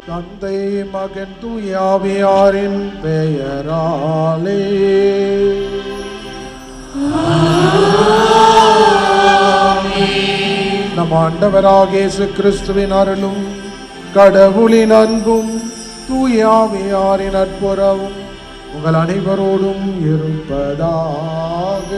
தந்தை மகன் தூயாவியாரின் பெயராலே நம் ஆண்டவராகிய இயேசு கிறிஸ்துவின் அருளும் கடவுளின் அன்பும் தூயாவியாரின் நட்புறவும் உங்கள் அனைவரோடும் இருப்பதாக.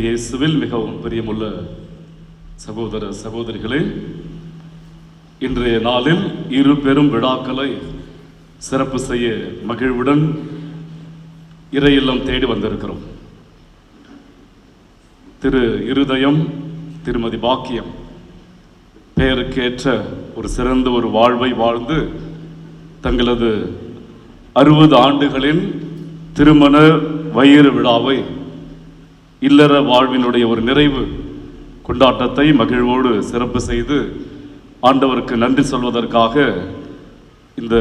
இயேசுவில் மிகவும் பிரியமுள்ள சகோதர சகோதரிகளே, இன்றைய நாளில் இரு பெரும் விழாக்களை சிறப்பு செய்ய மகிழ்வுடன் இறை இல்லம் தேடி வந்திருக்கிறோம். திரு இருதயம், திருமதி பாக்கியம் பெயருக்கேற்ற ஒரு சிறந்த ஒரு வாழ்வை வாழ்ந்து தங்களது 60 ஆண்டுகளின் திருமண வயிறு விழாவை, இல்லற வாழ்வினுடைய ஒரு நிறைவு கொண்டாட்டத்தை மகிழ்வோடு சிறப்பு செய்து ஆண்டவருக்கு நன்றி சொல்வதற்காக இந்த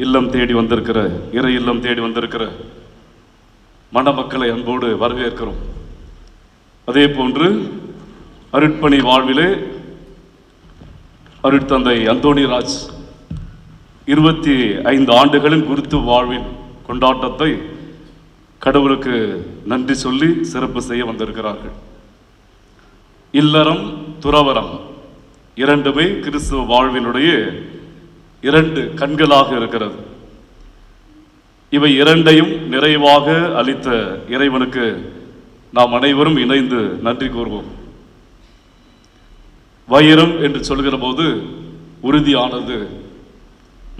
இல்லம் தேடி வந்திருக்கிற, இறை இல்லம் தேடி வந்திருக்கிற மணமக்களை அன்போடு வரவேற்கிறோம். அதே போன்று அருட்பணி வாழ்விலே அருட்தந்தை அந்தோணிராஜ் 25 ஆண்டுகளின் குருத்து வாழ்வின் கொண்டாட்டத்தை கடவுளுக்கு நன்றி சொல்லி சிறப்பு செய்ய வந்திருக்கிறார்கள். இல்லறம், துறவரம் இரண்டுமே கிறிஸ்துவ வாழ்வினுடைய 2 கண்களாக இருக்கிறது. இவை இரண்டையும் நிறைவாக அளித்த இறைவனுக்கு நாம் அனைவரும் இணைந்து நன்றி கூறுவோம். வைரம் என்று சொல்கிற போது உறுதியானது,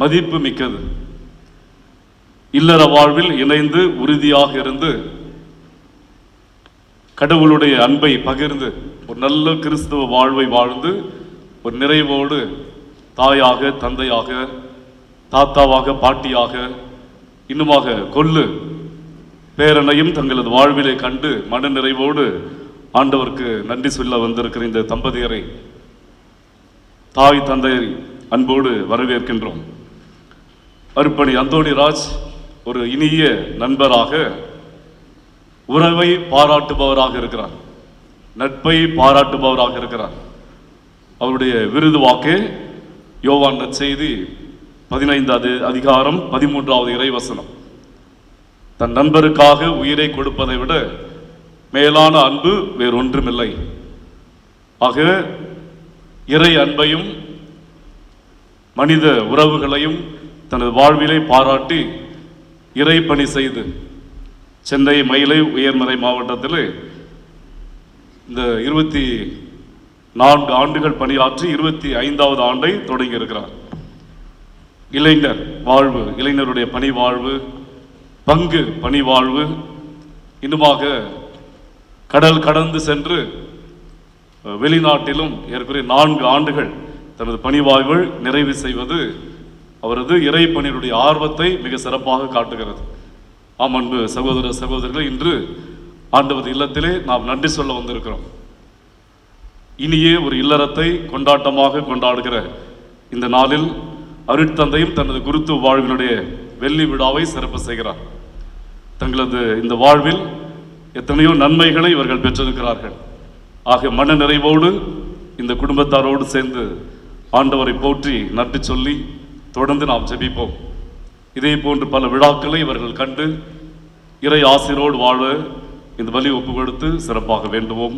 மதிப்பு மிக்கது. இல்லற வாழ்வில் இணைந்து உறுதியாக இருந்து கடவுளுடைய அன்பை பகிர்ந்து ஒரு நல்ல கிறிஸ்துவ வாழ்வை வாழ்ந்து ஒரு நிறைவோடு தாயாக, தந்தையாக, தாத்தாவாக, பாட்டியாக, இன்னுமாக கொல்லு பேரனையும் தங்களது வாழ்விலே கண்டு மன நிறைவோடு ஆண்டவருக்கு நன்றி சொல்ல வந்திருக்கிற இந்த தம்பதியரை தாய் தந்தை அன்போடு வரவேற்கின்றோம். அருட்பணி அந்தோணிராஜ் ஒரு இனிய நண்பராக, உறவை பாராட்டுபவராக இருக்கிறார், நட்பை பாராட்டுபவராக இருக்கிறார். அவருடைய விருது வாக்கே யோவான் நற்செய்தி 15வது அதிகாரம் 13வது இறைவசனம். தன் நண்பருக்காக உயிரை கொடுப்பதை விட மேலான அன்பு வேறொன்றுமில்லை. ஆக இறை அன்பையும் மனித உறவுகளையும் தனது வாழ்விலை பாராட்டி இறை பணி செய்து சென்னை மயிலை உயர்மறை மாவட்டத்தில் இந்த 24 ஆண்டுகள் பணியாற்றி 25வது ஆண்டை தொடங்கி இருக்கிறார். இளைஞர் வாழ்வு, இளைஞருடைய பணி வாழ்வு, பங்கு பணி வாழ்வு, இன்னுமாக கடல் கடந்து சென்று வெளிநாட்டிலும் ஏற்கனவே 4 ஆண்டுகள் தனது பணி வாழ்வை நிறைவு செய்வது அவரது இறை பணியுடைய ஆர்வத்தை மிக சிறப்பாக காட்டுகிறது. ஆம் அன்பு சகோதர சகோதரிகள், இன்று ஆண்டவர் இல்லத்திலே நாம் நன்றி சொல்ல வந்திருக்கிறோம். இனியே ஒரு இல்லறத்தை கொண்டாட்டமாக கொண்டாடுகிற இந்த நாளில் அருட்தந்தையும் தனது குருத்துவ வாழ்வினுடைய வெள்ளி விழாவை சிறப்பு செய்கிறார். தங்களது இந்த வாழ்வில் எத்தனையோ நன்மைகளை இவர்கள் பெற்றிருக்கிறார்கள். ஆக மன நிறைவோடு இந்த குடும்பத்தாரோடு சேர்ந்து ஆண்டவரை போற்றி நன்றி சொல்லி தொடர்ந்து நாம் ஜெபிப்போம். இதே போன்று பல விழாக்களை இவர்கள் கண்டு இறை ஆசிரோடு வாழ இந்த பலி ஒப்பு கொடுத்து சிறப்பாக வேண்டுவோம்.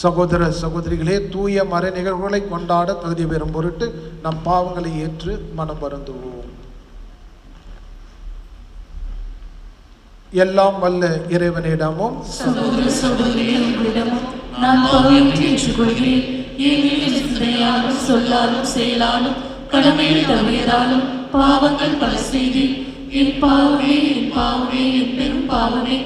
சகோதர சகோதரிகளே, தூய மறை நிகழ்வுகளை கொண்டாட தகுதி பெறும் பொருட்டு நம் பாவங்களை ஏற்று மனம் வருந்துவோம். எல்லாம் வல்ல இறைவனிடமும் சகோதர சகோதரிகளிடமும் நான் பாவத்தை ஏற்றுக்கொள்கிறேன். ஏனெனில் சிந்தையாலும் சொல்லாலும் செயலாலும் கடமையில் தவறியதாலும் பாவங்கள் பல செய்தேன். என் பாவமே, என் பாவமே, என் பெரும் பாவமே.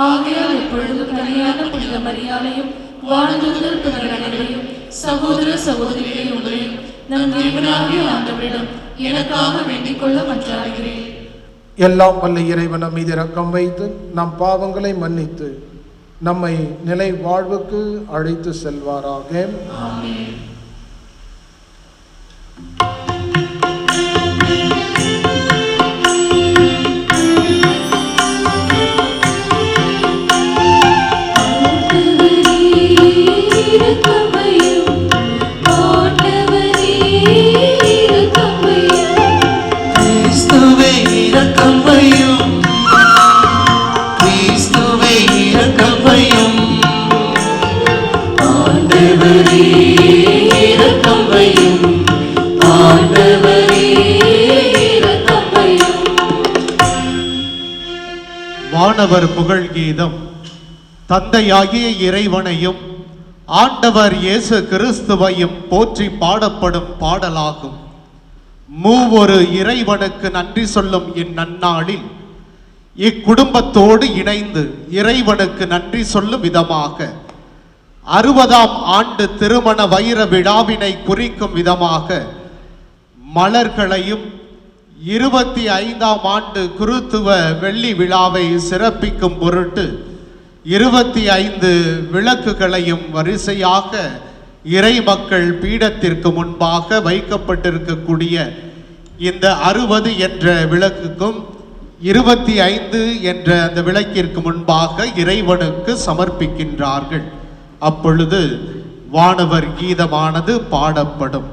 ஆகையால் எப்பொழுதும் கனியான புனித மரியாதையும் வாழ்ந்தவர்கள் பிறரையும் சகோதர சகோதரிகளை உங்களையும் நம் தேவனாகிய ஆண்டவரிடம் எனக்காக வேண்டிக் கொள்ள மன்றாடுகிறேன். எல்லாம் வல்ல இறைவன் மீது இரக்கம் வைத்து நம் பாவங்களை மன்னித்து நம்மை நிலை வாழ்வுக்கு அழைத்து செல்வாராக. ஆண்டவரே இரக்கம் வையும். வானவர் புகழ் கீதம் தந்தையாகிய இறைவனையும் ஆண்டவர் இயேசு கிறிஸ்துவையும் போற்றி பாடப்படும் பாடலாகும். மூவொரு இறைவனுக்கு நன்றி சொல்லும் இந்நன்னாளில் இக்குடும்பத்தோடு இணைந்து இறைவனுக்கு நன்றி சொல்லும் விதமாக 60ஆம் ஆண்டு திருமண வைர விழாவினை குறிக்கும் விதமாக மலர்களையும் 25ஆம் ஆண்டு குருத்துவ வெள்ளி விழாவை சிறப்பிக்கும் பொருட்டு 25 விளக்குகளையும் வரிசையாக இறை மக்கள் பீடத்திற்கு முன்பாக வைக்கப்பட்டிருக்கக்கூடிய இந்த 60 என்ற விளக்குக்கும் 25 என்ற அந்த விளக்கிற்கு முன்பாக இறைவனுக்கு சமர்ப்பிக்கின்றார்கள். அப்பொழுது வானவர் கீதமானது பாடப்படும்.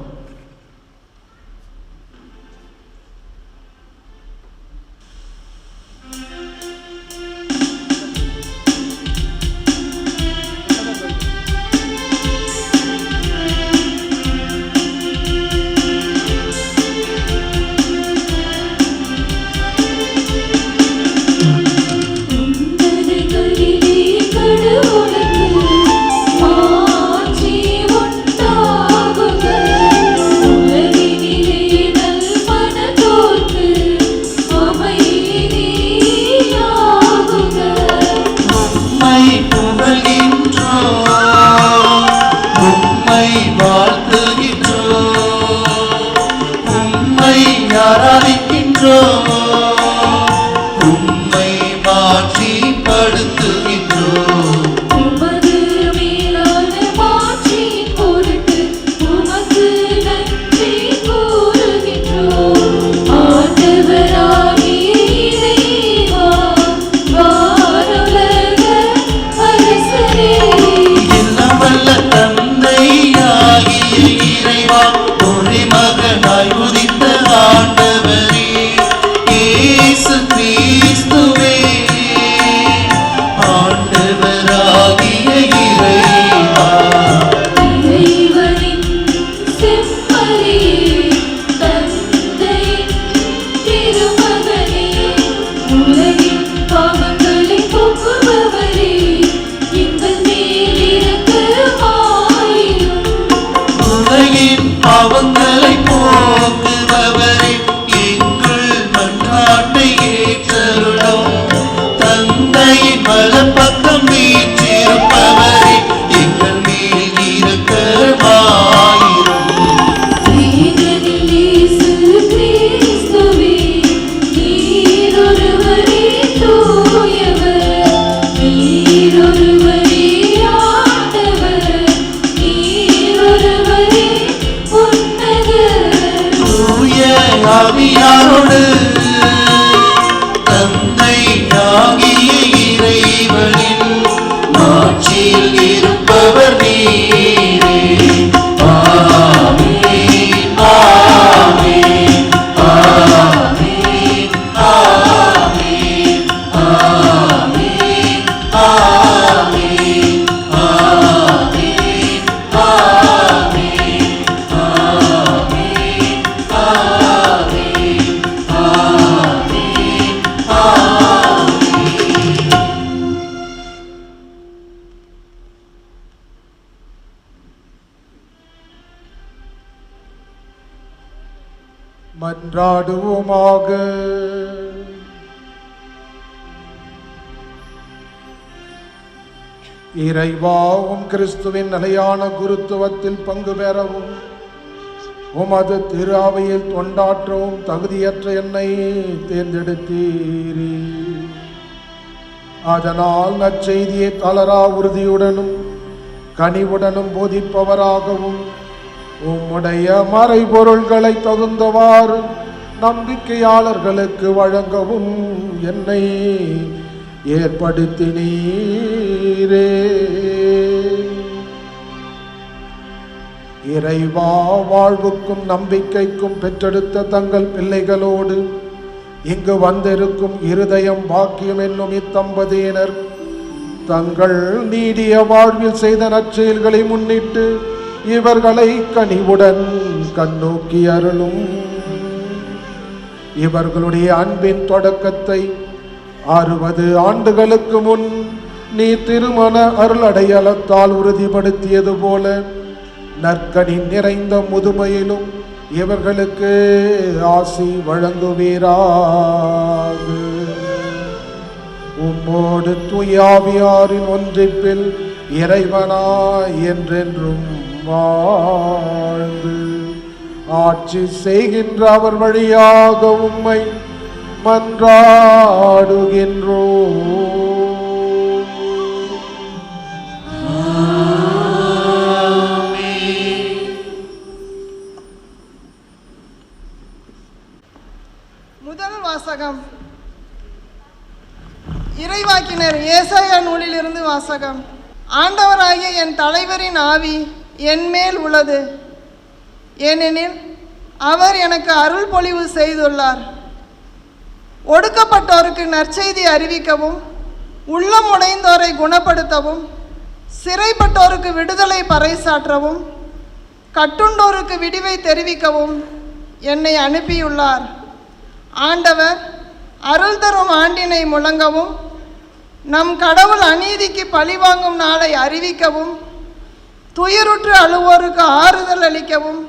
மன்றாடுவோமாக. இறைவா, உம் கிறிஸ்துவின் நிலையான குருத்துவத்தில் பங்கு பெறவும் உமது திரு அவையில் தொண்டாற்றவும் தகுதியற்ற என்னை தேர்ந்தெடுத்தீரே. அதனால் நற்செய்தியை தளரா உறுதியுடனும் கனிவுடனும் போதிப்பவராகவும் உம்முடைய மறைபொருள்களை தகுந்தவாறு நம்பிக்கையாளர்களுக்கு வழங்கவும் என்னை ஏற்படுத்தினீரே. இறைவா, வாழ்வுக்கும் நம்பிக்கைக்கும் பெற்றெடுத்த தங்கள் பிள்ளைகளோடு இங்கு வந்திருக்கும் இருதயம் பாக்கியம் என்னும் இத்தம்பதியினர் தங்கள் நீடிய வாழ்வில் செய்த நற்செயல்களை முன்னிட்டு இவர்களை கனிவுடன் கண்ணோக்கி அருளும். இவர்களுடைய அன்பின் தொடக்கத்தை 60 ஆண்டுகளுக்கு முன் நீ திருமண அருள் அடையாளத்தால் உறுதிப்படுத்தியது போல நற்கனி நிறைந்த முதுமையிலும் இவர்களுக்கு ஆசி வழங்குவீராக. உம்மோடு தூயாவியாரின் ஒன்றிப்பில் இறைவனாய் என்றென்றும் வாழ்ந்து ஆட்சி செய்கின்ற அவர் வழியாக உம்மை மன்றாடுகின்றோம். முதல் வாசகம் இறைவாக்கினர் ஏசாயா நூலிலிருந்து வாசகம். ஆண்டவராகிய என் தலைவரின் ஆவி என் மேல் உள்ளது, ஏனெனில் அவர் எனக்கு அருள் பொழிவு செய்துள்ளார். ஒடுக்கப்பட்டோருக்கு நற்செய்தி அறிவிக்கவும், உள்ளம் உடைந்தோரை குணப்படுத்தவும், சிறைப்பட்டோருக்கு விடுதலை பறைசாற்றவும், கட்டுண்டோருக்கு விடிவை தெரிவிக்கவும் என்னை அனுப்பியுள்ளார். ஆண்டவர் அருள் தரும் ஆண்டினை முழங்கவும், நம் கடவுள் அநீதிக்கு பழிவாங்கும் நாளை அறிவிக்கவும், துயருற்று அழுவோருக்கு ஆறுதல் அளிக்கவும்,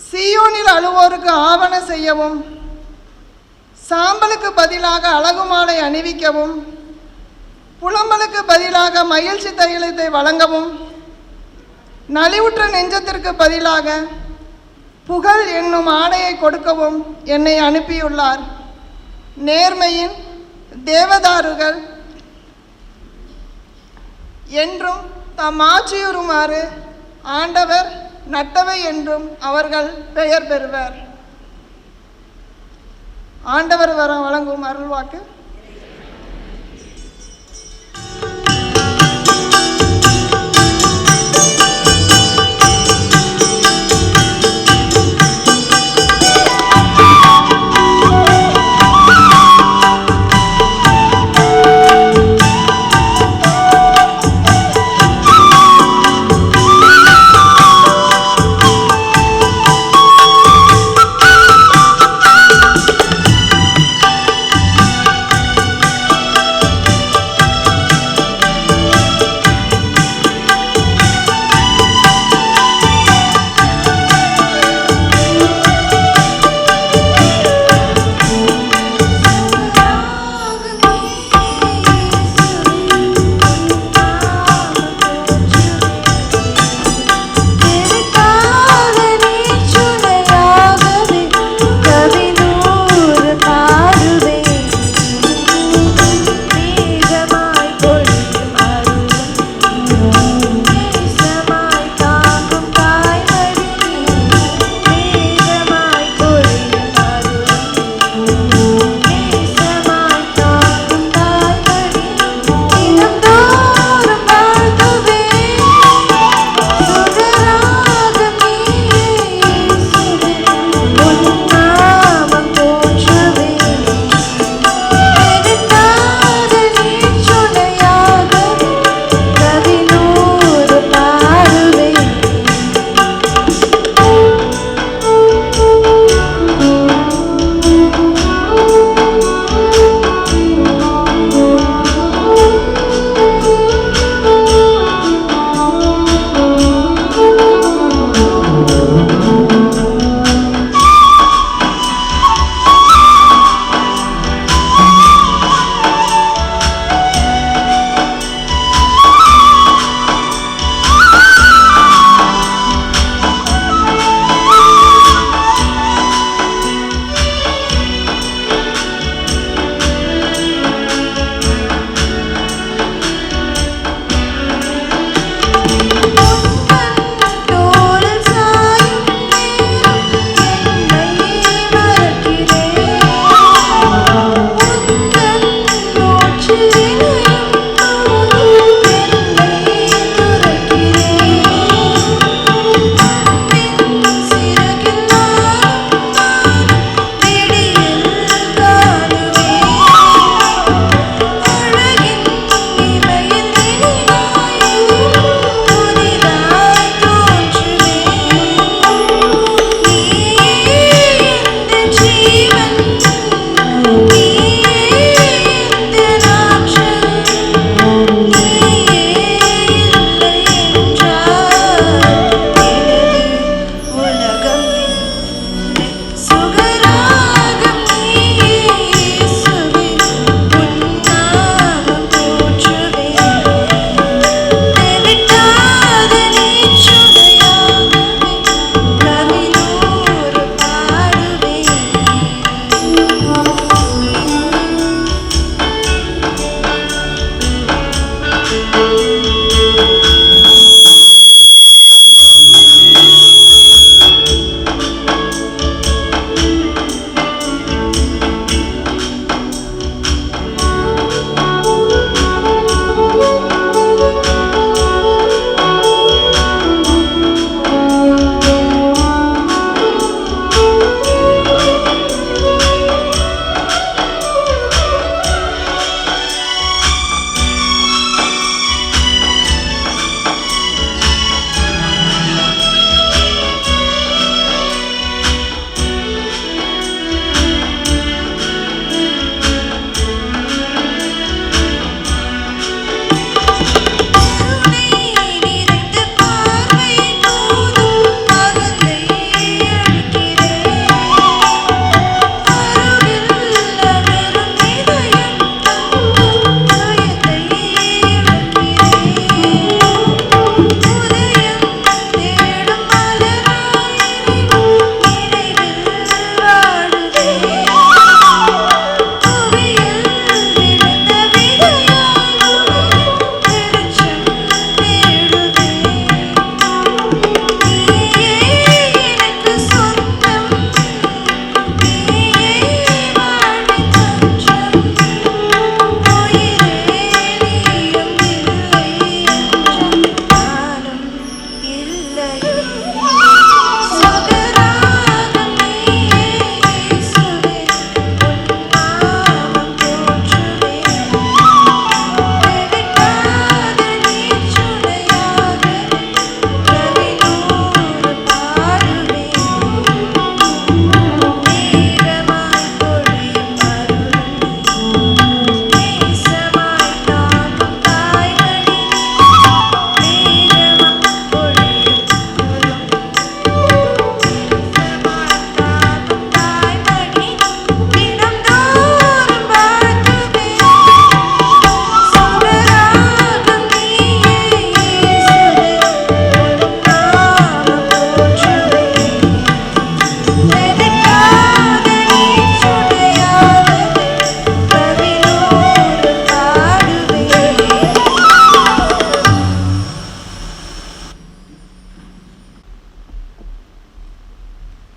சீயோனில் அழுவோருக்கு ஆவண செய்யவும், சாம்பலுக்கு பதிலாக அழகு மாலை அணிவிக்கவும், புலம்பலுக்கு பதிலாக மகிழ்ச்சி தைலத்தை வழங்கவும், நலிவுற்ற நெஞ்சத்திற்கு பதிலாக புகழ் என்னும் ஆடையை கொடுக்கவும் என்னை அனுப்பியுள்ளார். நேர்மையின் தேவதாருகள் என்றும் தாம் ஆட்சியுறுமாறு ஆண்டவர் நட்டவை என்றும் அவர்கள் பெயர் பெறுவர். ஆண்டவர் வழங்கும் அருள்வாக்கு.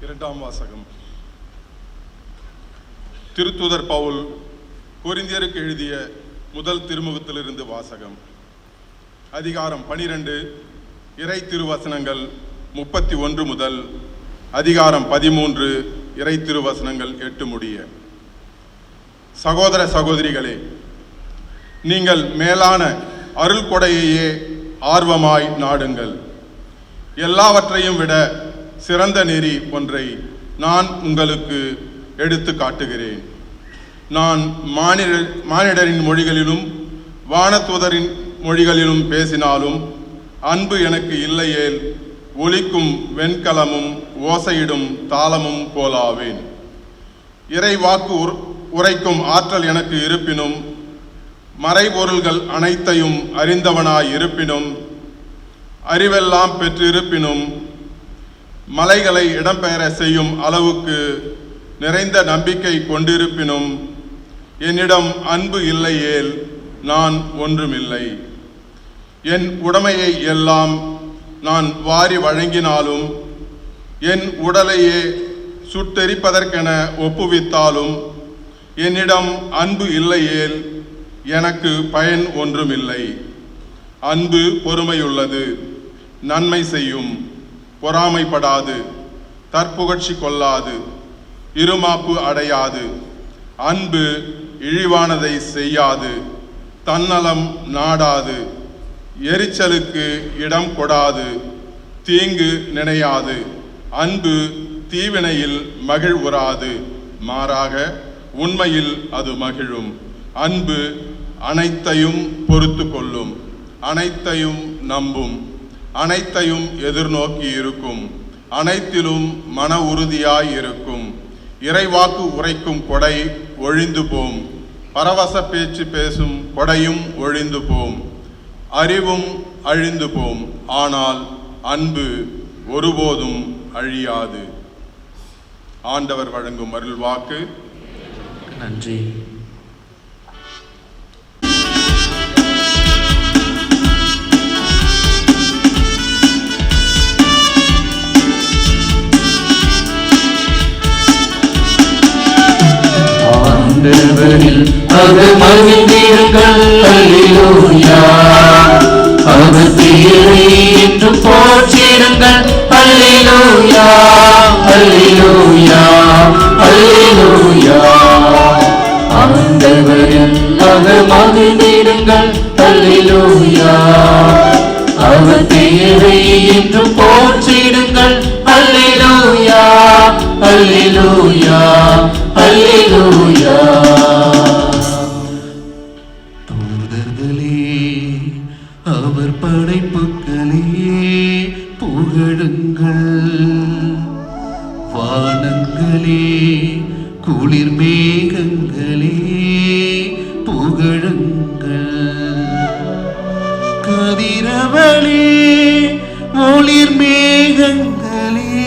இரண்டாம் வாசகம். திருத்தூதர் பவுல் கொரிந்தியருக்கு எழுதிய முதல் திருமுகத்திலிருந்து வாசகம். அதிகாரம் 12, இறை திருவசனங்கள் 31 முதல் அதிகாரம் 13, இறை திருவசனங்கள் 8 முடிய. சகோதர சகோதரிகளே, நீங்கள் மேலான அருள் கொடையையே ஆர்வமாய் நாடுங்கள். எல்லாவற்றையும் விட சிறந்த நெறி ஒன்றை நான் உங்களுக்கு எடுத்து காட்டுகிறேன். நான் மானிடரின் மொழிகளிலும் வானதூதரின் மொழிகளிலும் பேசினாலும் அன்பு எனக்கு இல்லையேல் ஒலிக்கும் வெண்கலமும் ஓசையிடும் தாளமும் போலாவேன். இறை வாக்கு உரைக்கும் ஆற்றல் எனக்கு இருப்பினும், மறைபொருள்கள் அனைத்தையும் அறிந்தவனாய் இருப்பினும், அறிவெல்லாம் பெற்றிருப்பினும், மலைகளை இடம்பெயர செய்யும் அளவுக்கு நிறைந்த நம்பிக்கை கொண்டிருப்பினும், என்னிடம் அன்பு இல்லையேல் நான் ஒன்றுமில்லை. என் உடைமையை எல்லாம் நான் வாரி வழங்கினாலும், என் உடலையே சுட்டெரிப்பதற்கென ஒப்புவித்தாலும், என்னிடம் அன்பு இல்லையேல் எனக்கு பயன் ஒன்றுமில்லை. அன்பு பொறுமையுள்ளது, நன்மை செய்யும், பொறாமைப்படாது, தற்புகழ்ச்சி கொள்ளாது, இருமாப்பு அடையாது. அன்பு இழிவானதை செய்யாது, தன்னலம் நாடாது, எரிச்சலுக்கு இடம் கொடாது, தீங்கு நினையாது. அன்பு தீவினையில் மகிழ்வுறாது, மாறாக உண்மையில் அது மகிழும். அன்பு அனைத்தையும் பொறுத்து கொள்ளும், அனைத்தையும் நம்பும், அனைத்தையும் எதிர்நோக்கி இருக்கும், அனைத்திலும் மன உறுதியாய் இருக்கும். இறைவாக்கு உரைக்கும் கொடை ஒழிந்து போம், பரவச பேச்சு பேசும் கொடையும் ஒழிந்து போம், அறிவும் அழிந்து போம், ஆனால் அன்பு ஒருபோதும் அழியாது. ஆண்டவர் வழங்கும் அருள்வாக்கு. நன்றி. ஆண்டவரில் அது மகிழ்ந்திருங்கள், அல்லேலூயா. அவர் பெயரை என்று போற்றிடுங்கள், அல்லேலூயா, அல்லேலூயா, அல்லேலூயா. ஆண்டவரில் அது மகிழ்ந்திருங்கள், அல்லேலூயா. அவர் பெயரை என்று போற்றிடுங்கள், அல்லேலூயா, அல்லேலூயா, அல்லேலூயா. தூதர்களே, அவர் படைப்புகளே புகழுங்கள். வானங்களே, குளிர் மேகங்களே புகழுங்கள். கதிரவளே, ஒளிர் மேகங்களே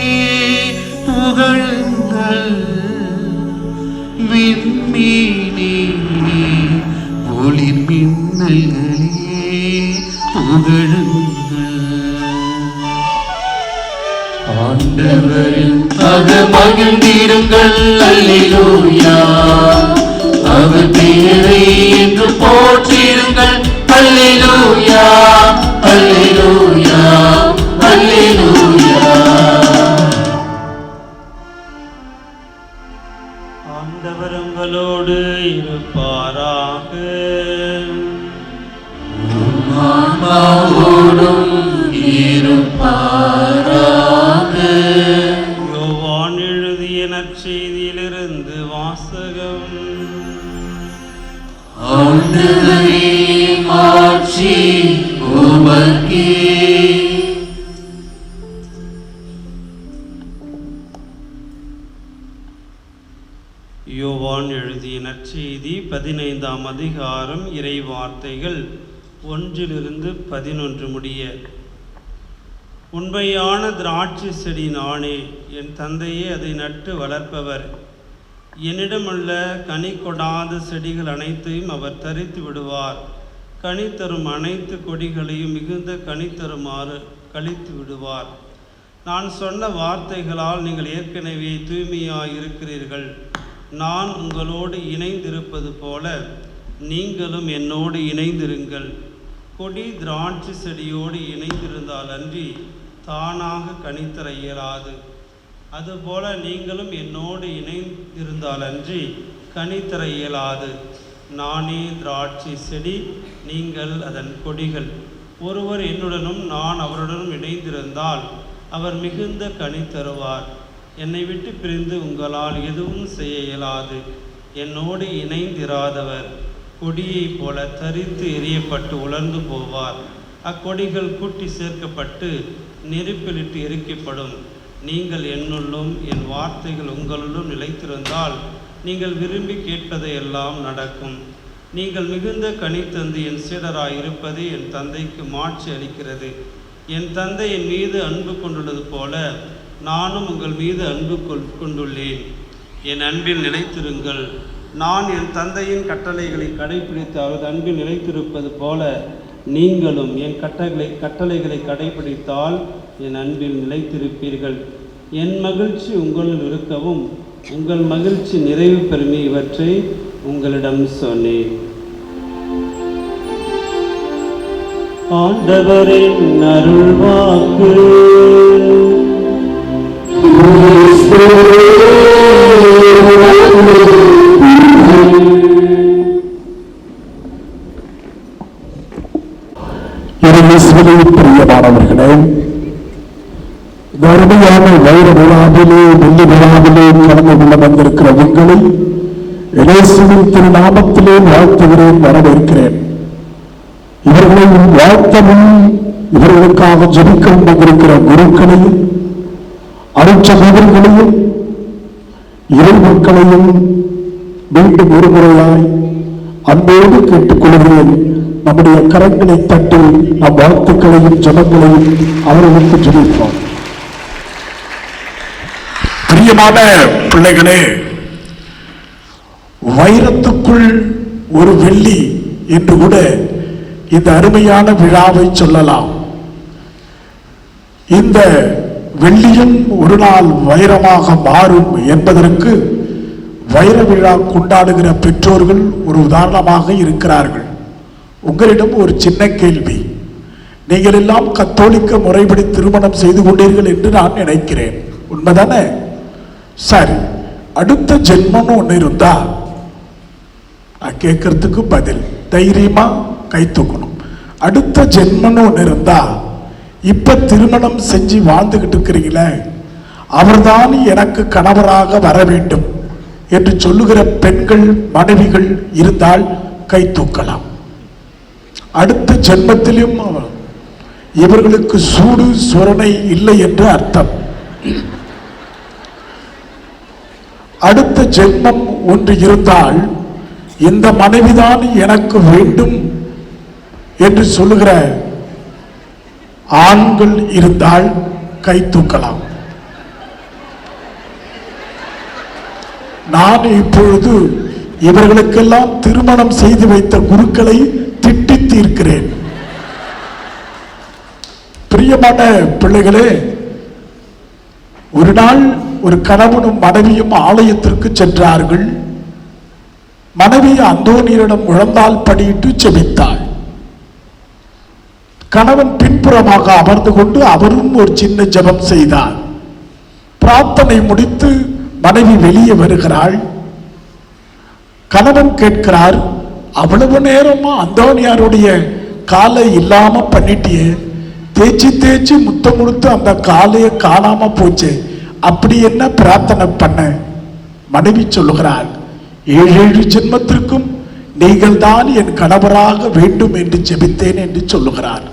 புகழுங்கள். விண்மீனே, ஒளிர் மின்னல்களே புகழுங்கள். ஆண்டவரில் அது மகிழ்ந்திருங்கள், அல்லேலூயா. அவர் பெயரை என்று போற்றிடுங்கள், அல்லேலூயா, அல்லேலூயா, அல்லேலூயா. ஆண்டவர் உங்களோடு இருப்பாராக. ஆன்மாவோடும் இருப்பாராக. யோவான் எழுதிய நற்செய்தியிலிருந்து வாசகம். ஆண்டவரே, மாட்சி உமக்கே. யோவான் எழுதிய நற்செய்தி 15ஆம் அதிகாரம், இறை வார்த்தைகள் 1-11 முடிய. உண்மையான திராட்சை செடி நானே, என் தந்தையே அதை நட்டு வளர்ப்பவர். என்னிடமுள்ள கனி கொடாத செடிகள் அனைத்தையும் அவர் தரித்து விடுவார். கனி தரும் அனைத்து கொடிகளையும் மிகுந்த கனி தருமாறு கழித்து விடுவார். நான் சொன்ன வார்த்தைகளால் நீங்கள் ஏற்கனவே தூய்மையாய் இருக்கிறீர்கள். நான் உங்களோடு இணைந்திருப்பது போல நீங்களும் என்னோடு இணைந்திருங்கள். கொடி திராட்சை செடியோடு இணைந்திருந்தால் அன்றி தானாக கனித்தர இயலாது. அதுபோல நீங்களும் என்னோடு இணைந்திருந்தால் அன்றி கனித்தர இயலாது. நானே திராட்சை செடி, நீங்கள் அதன் கொடிகள். ஒருவர் என்னுடனும் நான் அவருடனும் இணைந்திருந்தால் அவர் மிகுந்த கனி தருவார். என்னை விட்டு பிரிந்து உங்களால் எதுவும் செய்ய இயலாது. என்னோடு இணைந்திராதவர் கொடியைப் போல தரித்து எரியப்பட்டு உலர்ந்து போவார். அக்கொடிகள் கூட்டி சேர்க்கப்பட்டு நெருப்பிலிட்டு எரிக்கப்படும். நீங்கள் என்னுள்ளும் என் வார்த்தைகள் உங்களுள்ளும் நிலைத்திருந்தால் நீங்கள் விரும்பி கேட்பதை எல்லாம் நடக்கும். நீங்கள் மிகுந்த கனி தந்து என் சீடராய் இருப்பது என் தந்தைக்கு மாட்சி அளிக்கிறது. என் தந்தை என் மீது அன்பு கொண்டுள்ளது போல நானும் உங்கள் மீது அன்பு கொண்டுள்ளேன். என் அன்பில் நிலைத்திருங்கள். நான் என் தந்தையின் கட்டளைகளை கடைபிடித்து அவரது அன்பில் நிலைத்திருப்பது போல நீங்களும் என் கட்டளைகளை கடைபிடித்தால் என் அன்பில் நிலைத்திருப்பீர்கள். என் மகிழ்ச்சி உங்களுள் இருக்கவும் உங்கள் மகிழ்ச்சி நிறைவு பெறுமே இவற்றை உங்களிடம் சொன்னேன். ஆண்டவரின் அருள்வாக்கு. பிரியமானவர்களே, கருமையான வைர விழாவிலே வெள்ளி விழாவிலே கலந்து கொள்ள வந்திருக்கிற உங்களை இயேசுவின் திருநாமத்திலே வாழ்த்துகிறேன், வரவேற்கிறேன். இவர்களை வாழ்த்தவும் இவர்களுக்காக ஜெபிக்கவும் வந்திருக்கிற குருக்களையும் அருட்சகோதரர்களையும் இறை மக்களையும் மீண்டும் ஒரு முறையாய் அன்போடு கேட்டுக்கொள்கிறேன். நம்முடைய கரங்களை தட்டி நம் வாழ்த்துக்களையும் ஜெபங்களையும் அவர்களுக்கு ஜெபிப்போம். பிரியமான பிள்ளைகளே, வைரத்துக்குள் ஒரு வெள்ளி என்று கூட இந்த அருமையான விழாவை சொல்லலாம். இந்த வெள்ளியும் ஒரு நாள் வைரமாக மாறும் என்பதற்கு வைர விழா கொண்டாடுகிற பெற்றோர்கள் ஒரு உதாரணமாக இருக்கிறார்கள். உங்களிடம் ஒரு சின்ன கேள்வி. நீங்கள் எல்லாம் கத்தோலிக்க முறைப்படி திருமணம் செய்து கொண்டீர்கள் என்று நான் நினைக்கிறேன். உண்மைதானே? சரி, அடுத்த ஜென்மம்னு ஒன்று இருந்தா நான் கேட்கறதுக்கு பதில் தைரியமா கை தூக்கணும். அடுத்த ஜென்மம்னு ஒன்று இருந்தா இப்ப திருமணம் செஞ்சு வாழ்ந்துகிட்டு இருக்கிறீங்களே, அவர்தான் எனக்கு கணவராக வர வேண்டும் என்று சொல்லுகிற பெண்கள் மனைவிகள் இருந்தால் கை தூக்கலாம். அடுத்த ஜென்மத்திலும் இவர்களுக்கு சூடு சுரணை இல்லை என்று அர்த்தம். அடுத்த ஜென்மம் ஒன்று இருந்தால் இந்த மனைவிதான் எனக்கு வேண்டும் என்று சொல்லுகிற ஆண்கள் இருந்தால் கை தூக்கலாம். நான் இப்பொழுது இவர்களுக்கெல்லாம் திருமணம் செய்து வைத்த குருக்களை திட்டி தீர்க்கிறேன். பிரியமான பிள்ளைகளே, ஒரு நாள் ஒரு கணவனும் மனைவியும் ஆலயத்திற்கு சென்றார்கள். மனைவி அந்தோனியரிடம் முழந்தால் படியிட்டு செபித்தாள். கணவன் பின்புறமாக அமர்ந்து கொண்டு அவரும் ஒரு சின்ன ஜெபம் செய்தார். பிரார்த்தனை முடித்து மனைவி வெளியே வருகிறாள். கணவன் கேட்கிறார், அவ்வளவு நேரமா அந்தோனியாருடைய காலை இல்லாம பண்ணிட்டியே, தேய்ச்சி தேய்ச்சி முத்தம் கொடுத்து அந்த காலையை காணாம போச்சு, அப்படி என்ன பிரார்த்தனை பண்ண? மனைவி சொல்லுகிறாள், 7 ஜென்மத்திற்கும் நீங்கள் தான் என் கணவராக வேண்டும் என்று ஜெபித்தேன் என்று சொல்லுகிறார்.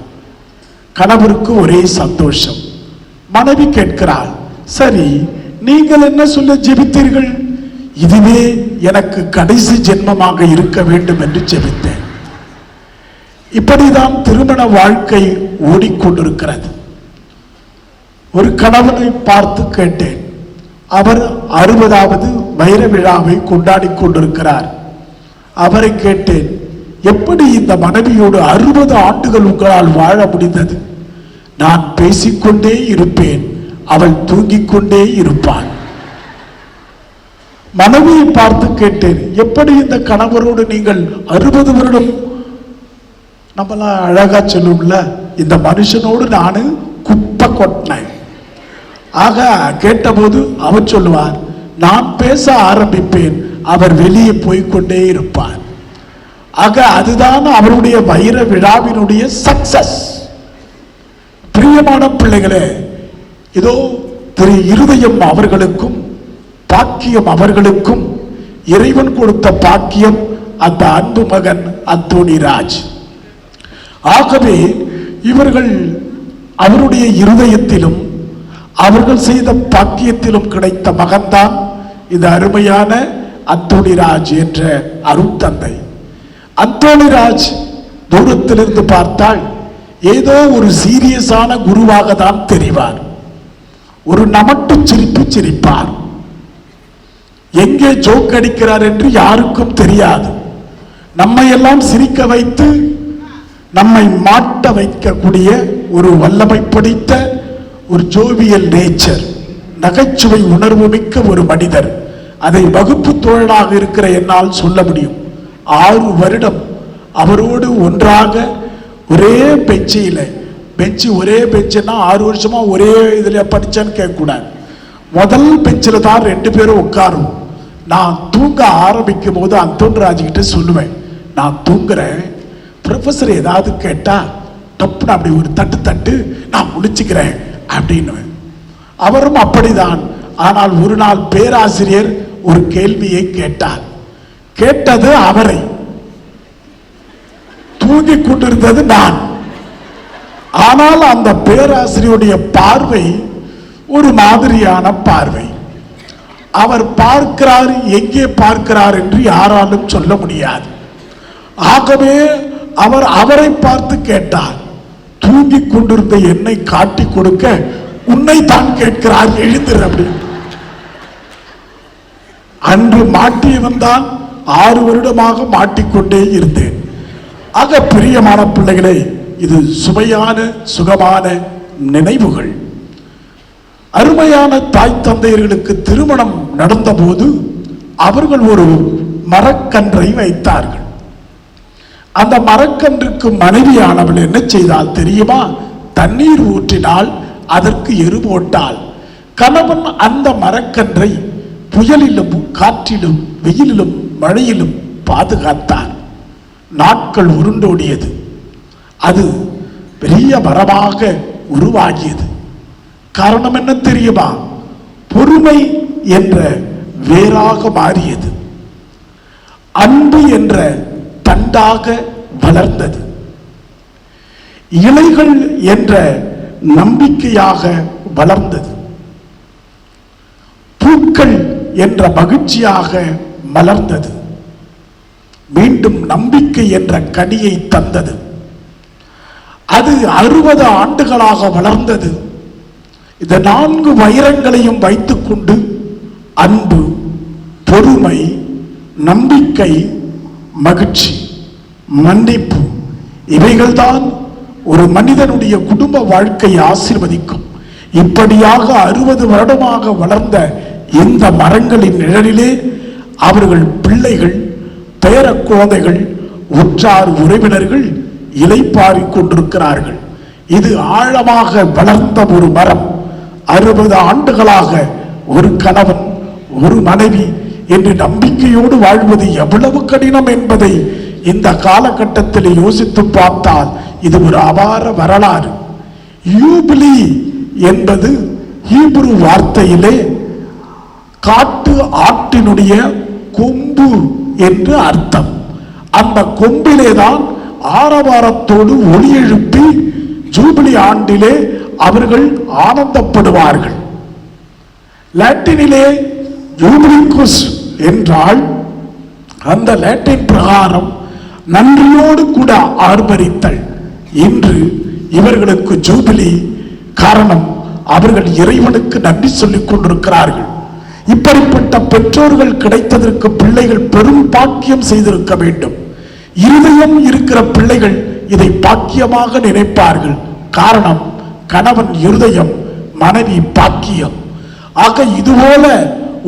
கணவருக்கு ஒரே சந்தோஷம். மனைவி கேட்கிறாள், சரி நீங்கள் என்ன சொல்ல ஜெபித்தீர்கள்? இதுவே எனக்கு கடைசி ஜென்மமாக இருக்க வேண்டும் என்று ஜெபித்தேன். இப்படிதான் திருமண வாழ்க்கை ஓடிக்கொண்டிருக்கிறது. ஒரு கணவனை பார்த்து கேட்டேன். அவர் 60வது வைர விழாவை கொண்டாடி கொண்டிருக்கிறார். அவரை கேட்டேன், எப்படி இந்த மனைவியோடு 60 ஆண்டுகள் உங்களால் வாழ முடிந்தது? நான் பேசிக்கொண்டே இருப்பேன், அவள் தூங்கிக் கொண்டே இருப்பாள். மனைவியை பார்த்து கேட்டேன், எப்படி இந்த கணவரோடு நீங்கள் 60 வருடம், நம்மளாம் அழகா சொல்லும்ல, இந்த மனுஷனோடு நானு குப்பை கொட்டினேன். ஆக கேட்டபோது அவர் சொல்லுவார், நான் பேச ஆரம்பிப்பேன், அவர் வெளியே போய்கொண்டே இருப்பார். ஆக அதுதான் அவருடைய வைர விழாவினுடைய சக்சஸ். பிரியமான பிள்ளைகளே, இதோ திரு இருதயம் அவர்களுக்கும் பாக்கியம் அவர்களுக்கும் இறைவன் கொடுத்த பாக்கியம் அந்த அன்பு மகன் அந்தோணிராஜ். ஆகவே இவர்கள் அவருடைய இருதயத்திலும் அவர்கள் செய்த பாக்கியத்திலும் கிடைத்த மகன்தான் இந்த அருமையான அந்தோணிராஜ் என்ற அருட்தந்தை. அந்தோணிராஜ் தூரத்திலிருந்து பார்த்தால் ஏதோ ஒரு சீரியஸான குருவாக தான் தெரிவார். ஒரு நமட்டு சிரிப்பு சிரிப்பார். எங்கே ஜோக் அடிக்கிறார் என்று யாருக்கும் தெரியாது. நம்மை எல்லாம் சிரிக்க வைத்து நம்மை மாட்ட வைக்கக்கூடிய ஒரு வல்லமை பிடித்த ஒரு ஜோவியல் நேச்சர், நகைச்சுவை உணர்வு மிக்க ஒரு மனிதர். அதை வகுப்பு தோழனாக இருக்கிற என்னால் சொல்ல முடியும். 6 வருடம் அவரோடு ஒன்றாக ஒரே பெஞ்சு ஒரே பெஞ்சுன்னா 6 வருஷமா ஒரே இதில் படிச்சான்னு கேட்கக்கூடாது. முதல் பெஞ்சில் தான் 2 பேரும் உட்காரும். நான் தூங்க ஆரம்பிக்கும் போது அந்தோணிராஜ் கிட்ட சொல்லுவேன், நான் தூங்குறேன், ப்ரொஃபஸர் ஏதாவது கேட்டா டப்புன்னு அப்படி ஒரு தட்டு நான் முடிச்சுக்கிறேன் அப்படின்னு. அவரும் அப்படிதான். ஆனால் ஒரு நாள் பேராசிரியர் ஒரு கேள்வியை கேட்டார். கேட்டது அவரை, தூங்கிக் கொண்டிருந்தது நான். ஆனால் அந்த பேராசிரியருடைய பார்வை ஒரு மாதிரியான பார்வை. அவர் பார்க்கிறார், எங்கே பார்க்கிறார் என்று யாராலும் சொல்ல முடியாது. ஆகவே அவர் அவரை பார்த்து கேட்டார், தூங்கிக் கொண்டிருந்த என்னை காட்டி கொடுக்க உன்னை தான் கேட்கிறார், எழுந்திரு அப்படின்னு. அன்று மாட்டியவன் தான் 6 வருடமாக மாட்டிக்கொண்டே இருந்தேன். ஆக பிரியமான பிள்ளைகளே, இது சுவையான சுகமான நினைவுகள். அருமையான தாய் தந்தையர்களுக்கு திருமணம் நடந்தபோது அவர்கள் ஒரு மரக்கன்றை வைத்தார்கள். அந்த மரக்கன்றுக்கு மனைவியானவள் என்ன செய்தால் தெரியுமா? தண்ணீர் ஊற்றினால் அதற்கு எரு போட்டால். கணவன் அந்த மரக்கன்றை புயலிலும் காற்றிலும் வெயிலிலும் மழையிலும் பாதுகாத்தார். நாட்கள் உருண்டோடியது. அது பெரிய மரமாக உருவாகியது. காரணம் என்ன தெரியுமா? பொறுமை என்ற வேராக மாறியது. அன்பு என்ற தண்டாக வளர்ந்தது. இலைகள் என்ற நம்பிக்கையாக வளர்ந்தது. பூக்கள் என்ற மகிழ்ச்சியாக மலர்ந்தது. மீண்டும் நம்பிக்கை என்ற கனியை தந்தது. அது 60 ஆண்டுகளாக வளர்ந்தது. இந்த 4 வைரங்களையும் வைத்துக்கொண்டு அன்பு, பொறுமை, நம்பிக்கை, மகிழ்ச்சி, மன்னிப்பு, இவைகள்தான் ஒரு மனிதனுடைய குடும்ப வாழ்க்கையை ஆசீர்வதிக்கும். இப்படியாக 60 வருடமாக வளர்ந்த இந்த மரங்களின் நிழலிலே அவர்கள் பிள்ளைகள், பேர குழந்தைகள், உற்றார் உறவினர்கள் இலைப்பாரிக் கொண்டிருக்கிறார்கள். இது ஆழமாக வளர்ந்த ஒரு மரம். 60 ஆண்டுகளாக ஒரு கணவன் ஒரு மனைவி என்று நம்பிக்கையோடு வாழ்வது எவ்வளவு கடினம் என்பதை இந்த காலகட்டத்தில் யோசித்து பார்த்தால் இது ஒரு அபார வரலாறு. யூபிலி என்பது ஹீப்ரு வார்த்தையிலே காட்டு ஆட்டினுடைய கொம்பு என்று அர்த்தம். அந்த கொம்பிலேதான் ஆரவாரத்தோடு ஒளி எழுப்பி ஜூபிலி ஆண்டிலே அவர்கள் ஆனந்தப்படுவார்கள். லாட்டினிலே ஜூபிலிகுஸ் என்றால் அந்த லாட்டின் பிரகாரம் நன்றியோடு கூட ஆர்ப்பரித்தல். இன்று இவர்களுக்கு ஜூபிலி. காரணம், அவர்கள் இறைவனுக்கு நன்றி சொல்லிக் கொண்டிருக்கிறார்கள். இப்படிப்பட்ட பெற்றோர்கள் கிடைத்ததற்கு பிள்ளைகள் பெரும் பாக்கியம் செய்திருக்க வேண்டும். இருதயம் இருக்கிற பிள்ளைகள் இதை பாக்கியமாக நினைப்பார்கள். காரணம், கணவன் இருதயம் மனைவி பாக்கியம். ஆக இதுபோல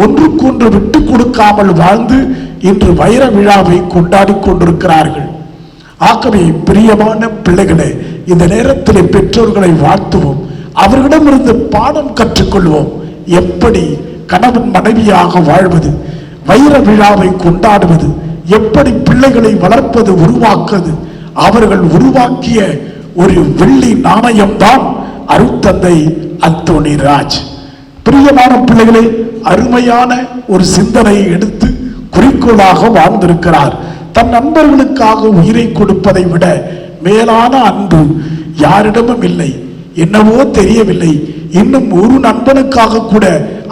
ஒன்றுக்கொன்று விட்டு கொடுக்காமல் வாழ்ந்து இன்று வைர விழாவை கொண்டாடி கொண்டிருக்கிறார்கள். ஆகவே பிரியமான பிள்ளைகளே, இந்த நேரத்தில் பெற்றோர்களை வாழ்த்துவோம், அவர்களிடமிருந்து பாடம் கற்றுக்கொள்வோம். எப்படி கணவன் மனைவியாக வாழ்வது, வைர விழாவை கொண்டாடுவது, எப்படி பிள்ளைகளை வளர்ப்பது, உருவாக்குவது. அவர்கள் உருவாக்கிய ஒரு வெள்ளி நாணயம்தான் அருட்தந்தை அந்தோணி ராஜ். பிரியமான பிள்ளைகளே, அருமையான ஒரு சிந்தனையை எடுத்து குறிக்கோளாக வாழ்ந்திருக்கிறார். தன் நண்பர்களுக்காக உயிரை கொடுப்பதை விட மேலான அன்பு யாரிடமும் இல்லை. என்னவோ தெரியவில்லை, இன்னும் ஒரு நண்பனுக்காக கூட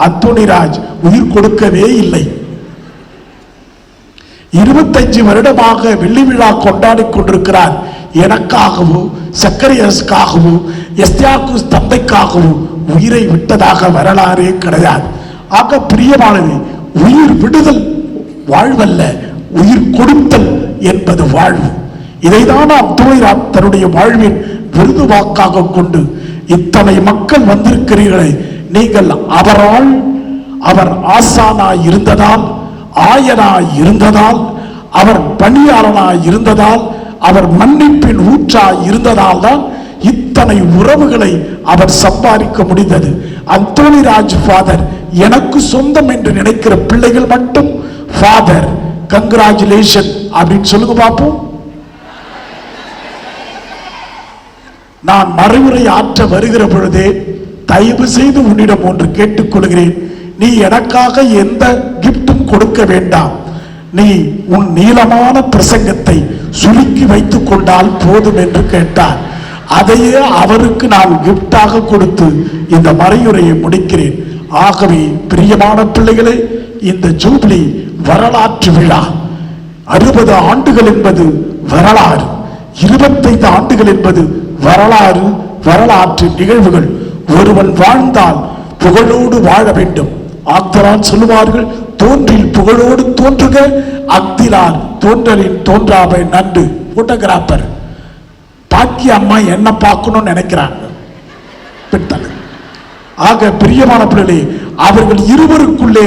அந்தோணி ராஜ் உயிர் கொடுக்கவே இல்லை. 25 வருடமாக வெள்ளி விழா கொண்டாடி கொண்டிருக்கிறார். எனக்காகவோ சக்கரையஸுக்காகவோ எஸ்தியாகுஸ் தந்தைக்காகவோ உயிரை விட்டதாக வரலாறே கிடையாது. ஆக பிரியமானது, உயிர் விடுதல் வாழ்வல்ல, உயிர் கொடுத்தல் என்பது வாழ்வு. இதைதான் அந்தோணி ராஜ் தன்னுடைய வாழ்வின் விருது வாக்காக கொண்டு, இத்தனை மக்கள் வந்திருக்கிறீர்களே, நீங்கள் அவர் ஆசானாய் இருந்ததால், ஆயனாய் இருந்ததால், அவர் பணியாளனாய் இருந்ததால், அவர் மன்னிப்பின் ஊற்றாய் இருந்ததால் தான் இத்தனை உறவுகளை அவர் சம்பாதிக்க முடிந்தது. அந்தோணி ராஜ் ஃபாதர் எனக்கு சொந்தம் என்று நினைக்கிற பிள்ளைகள் மட்டும் ஃபாதர் கங்க்ராச்சுலேஷன் அப்படின்னு சொல்லுங்க பார்ப்போம். நான் மறுமுறை ஆற்ற வருகிற பொழுதே தயவு செய்து உன்னிடம் ஒன்று கேட்டுக்கொள்கிறேன். நீ எனக்காக எந்த கிஃப்டும் கொடுக்க வேண்டாம். நீ உன் நீளமான பிரசங்கத்தை சுருக்கி வைத்துக் கொண்டால் போதும் என்று கேட்டார். அதையே அவருக்கு நான் கிஃப்டாக கொடுத்து இந்த மறையுரையை முடிக்கிறேன். ஆகவே பிரியமான பிள்ளைகளே, இந்த ஜூபிலி வரலாற்று விழா. 60 ஆண்டுகள் என்பது வரலாறு, 25 ஆண்டுகள் என்பது வரலாறு, வரலாற்று நிகழ்வுகள். ஒருவன் வாழ்ந்தால் புகழோடு வாழ வேண்டும். ஆக்தரான் சொல்லுவார்கள், தோன்றில் புகழோடு தோன்றுக, அக்திலார் தோன்றலின் தோன்றாமை நன்று. போட்டோகிராபர் பாக்கி அம்மா என்ன பார்க்கணும்னு நினைக்கிறாங்க. ஆக பிரியமான பிள்ளைகளே, அவர்கள் இருவருக்குள்ளே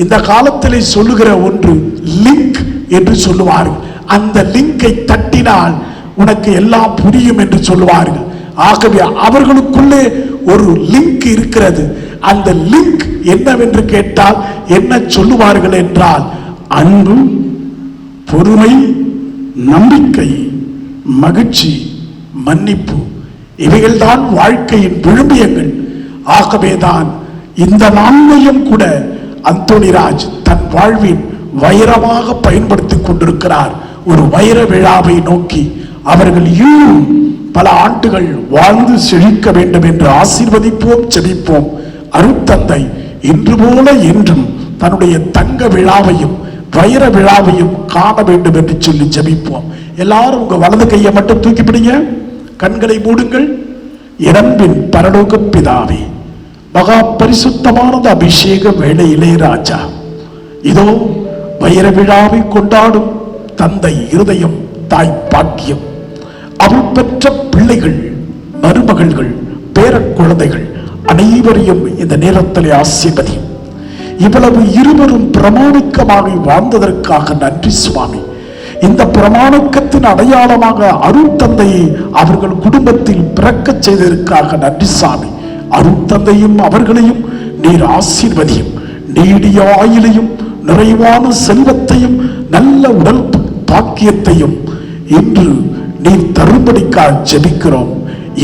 இந்த காலத்திலே சொல்லுகிற ஒன்று லிங்க் என்று சொல்லுவார்கள். அந்த லிங்கை தட்டினால் உனக்கு எல்லாம் புரியும் என்று சொல்லுவார்கள். ஆகவே அவர்களுக்குள்ளே ஒரு லிங்க் இருக்கிறது. அந்த லிங்க் என்னவென்று கேட்டால் என்ன சொல்லுவார்கள் என்றால், அன்பு, பொறுமை, நம்பிக்கை, மகிழ்ச்சி, மன்னிப்பு. இவைகள்தான் வாழ்க்கையின் விழுமியங்கள். ஆகவேதான் இந்த நான்கையும் கூட அந்தோணி ராஜ் தன் வாழ்வின் வைரமாக பயன்படுத்திக் கொண்டிருக்கிறார். ஒரு வைர விழாவை நோக்கி அவர்கள் இன்னும் பல ஆண்டுகள் வாழ்ந்து செழிக்க வேண்டும் என்று ஆசீர்வதிப்போம், செபிப்போம். அருட்தந்தை இன்று போல என்றும் தன்னுடைய தங்க விழாவையும் வைர விழாவையும் காண வேண்டும் என்று சொல்லி ஜெபிப்போம். எல்லாரும் உங்க வலது கையை மட்டும் தூக்கி பிடிங்க, கண்களை மூடுங்கள். இரம்பின் பரலோக பிதாவே, மகா பரிசுத்தமானது அபிஷேக வேளையிலே ராஜா, இதோ வைர விழாவை கொண்டாடும் தந்தை இருதயம், தாய் பாக்கியம், அவள் பெற்ற பிள்ளைகள், மருமகள்கள், பேர குழந்தைகள் அனைவரையும் இந்த நேரத்திலே ஆசீர்வதியும். இவ்வளவு இருவரும் பிரமாணிக்கமாக வாழ்ந்ததற்காக நன்றி சுவாமி. இந்த பிரமாணிக்கத்தின் அடையாளமாக அருட்தந்தையை அவர்கள் குடும்பத்தில் பிறக்க செய்ததற்காக நன்றி சாமி. அருட்தந்தையும் அவர்களையும் நீர் ஆசீர்வதியும். நீடிய ஆயுளையும் நிறைவான செல்வத்தையும் நல்ல உடல் பாக்கியத்தையும் இன்று நீர் தரும்படிக்காக ஜெபிக்கிறோம்.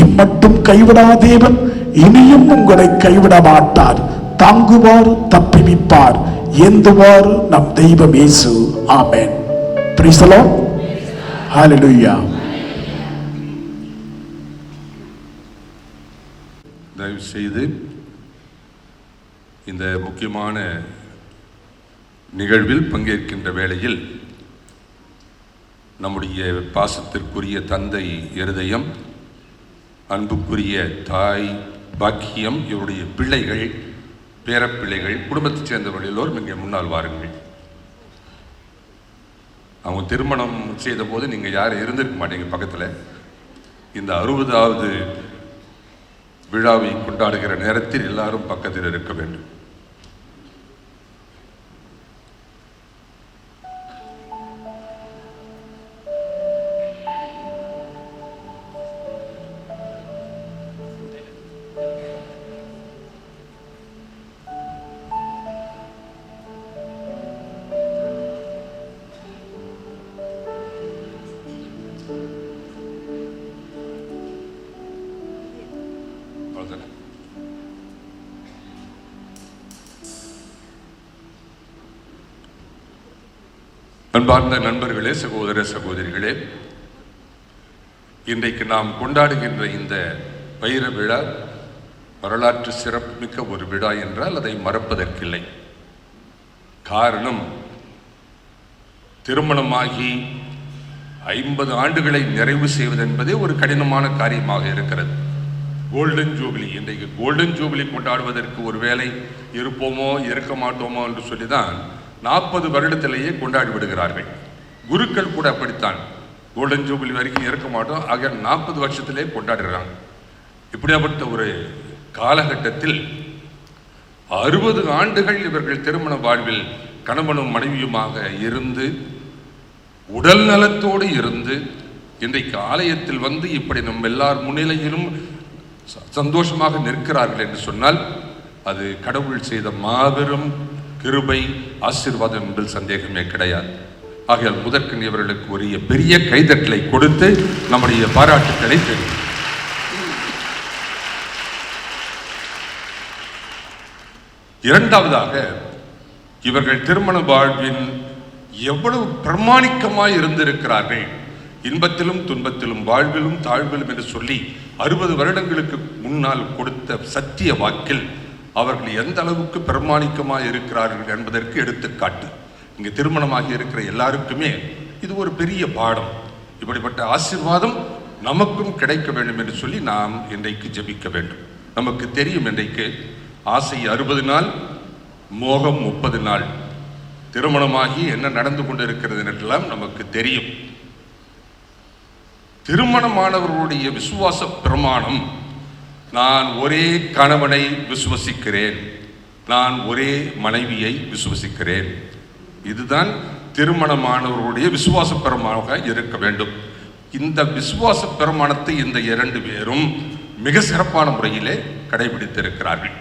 இம்மட்டும் கைவிடா தேவன் இனியும் உங்களை கைவிட மாட்டார். தாங்குவார், தப்பிவிப்பார், ஏந்துவார் நம் தெய்வம் இயேசு. ஆமென். Praise the Lord. Hallelujah. தயவு செய்து இந்த முக்கியமான நிகழ்வில் பங்கேற்கின்ற வேளையில் நம்முடைய பாசத்திற்குரிய தந்தை இருதயம், அன்புக்குரிய தாய் பாக்கியம், இவருடைய பிள்ளைகள், பேரப்பிள்ளைகள், குடும்பத்தைச் சேர்ந்தவர்கள் எல்லோரும் இங்கே முன்னால் வாருங்கள். அவங்க திருமணம் செய்த போது நீங்கள் யாரும் இருந்திருக்க மாட்டீங்க பக்கத்தில். இந்த 60வது விழாவை கொண்டாடுகிற நேரத்தில் எல்லாரும் பக்கத்தில் இருக்க வேண்டும். அன்பார்ந்த நண்பர்களே, சகோதர சகோதரிகளே, இன்றைக்கு நாம் கொண்டாடுகின்ற இந்த வைர விழா வரலாற்று சிறப்புமிக்க ஒரு விழா என்றால் அதை மறப்பதற்கில்லை. காரணம், திருமணமாகி 50 ஆண்டுகளை நிறைவு செய்வது என்பதே ஒரு கடினமான காரியமாக இருக்கிறது. கோல்டன் ஜூபிலி, இன்றைக்கு கோல்டன் ஜூபிலி கொண்டாடுவதற்கு ஒரு வேளை இருப்போமோ இருக்க மாட்டோமோ என்று சொல்லிதான் 40 வருடத்திலேயே கொண்டாடி விடுகிறார்கள். குருக்கள் கூட அப்படித்தான், கோல்டன் ஜூபிலி வரைக்கும் இருக்க மாட்டோம், ஆக 40 வருஷத்திலே கொண்டாடுகிறாங்க. இப்படியாப்பட்ட ஒரு காலகட்டத்தில் 60 ஆண்டுகள் இவர்கள் திருமண வாழ்வில் கணவனும் மனைவியுமாக இருந்து உடல் நலத்தோடு இருந்து இன்றைக்கு ஆலயத்தில் வந்து இப்படி நம்ம எல்லார் முன்னிலையிலும் சந்தோஷமாக நிற்கிறார்கள் என்று சொன்னால் அது கடவுள் செய்த மாபெரும் கிருபை, ஆசீர்வாதம் என்பதில் சந்தேகமே கிடையாது. ஆகையால் முதற்கண் இவர்களுக்கு ஒரு பெரிய கைதட்டலை கொடுத்து நம்முடைய பாராட்டுக்களை தெரிவிக்கும். இரண்டாவதாக, இவர்கள் திருமண வாழ்வின் எவ்வளவு பிரமாணிக்கமாய் இருந்திருக்கிறார்கள். இன்பத்திலும் துன்பத்திலும் வாழ்விலும் தாழ்விலும் என்று சொல்லி 60 வருடங்களுக்கு முன்னால் கொடுத்த சத்திய வாக்கில் அவர்கள் எந்த அளவுக்கு பிரமாணிக்கமாக இருக்கிறார்கள் என்பதற்கு எடுத்துக்காட்டு. இங்கு திருமணமாகி இருக்கிற எல்லாருக்குமே இது ஒரு பெரிய பாடம். இப்படிப்பட்ட ஆசீர்வாதம் நமக்கும் கிடைக்க வேண்டும் என்று சொல்லி நாம் இன்றைக்கு ஜெபிக்க வேண்டும். நமக்கு தெரியும், இன்றைக்கு ஆசை 60 நாள், மோகம் 30 நாள். திருமணமாகி என்ன நடந்து கொண்டிருக்கிறது என்றெல்லாம் நமக்கு தெரியும். திருமணமானவர்களுடைய விசுவாச பிரமாணம், நான் ஒரே கணவனை விசுவசிக்கிறேன், நான் ஒரே மனைவியை விசுவசிக்கிறேன். இதுதான் திருமணமானவர்களுடைய விசுவாச பிரமாணமாக இருக்க வேண்டும். இந்த விசுவாச பிரமாணத்தை இந்த 2 பேரும் மிக சிறப்பான முறையிலே கடைபிடித்திருக்கிறார்கள்.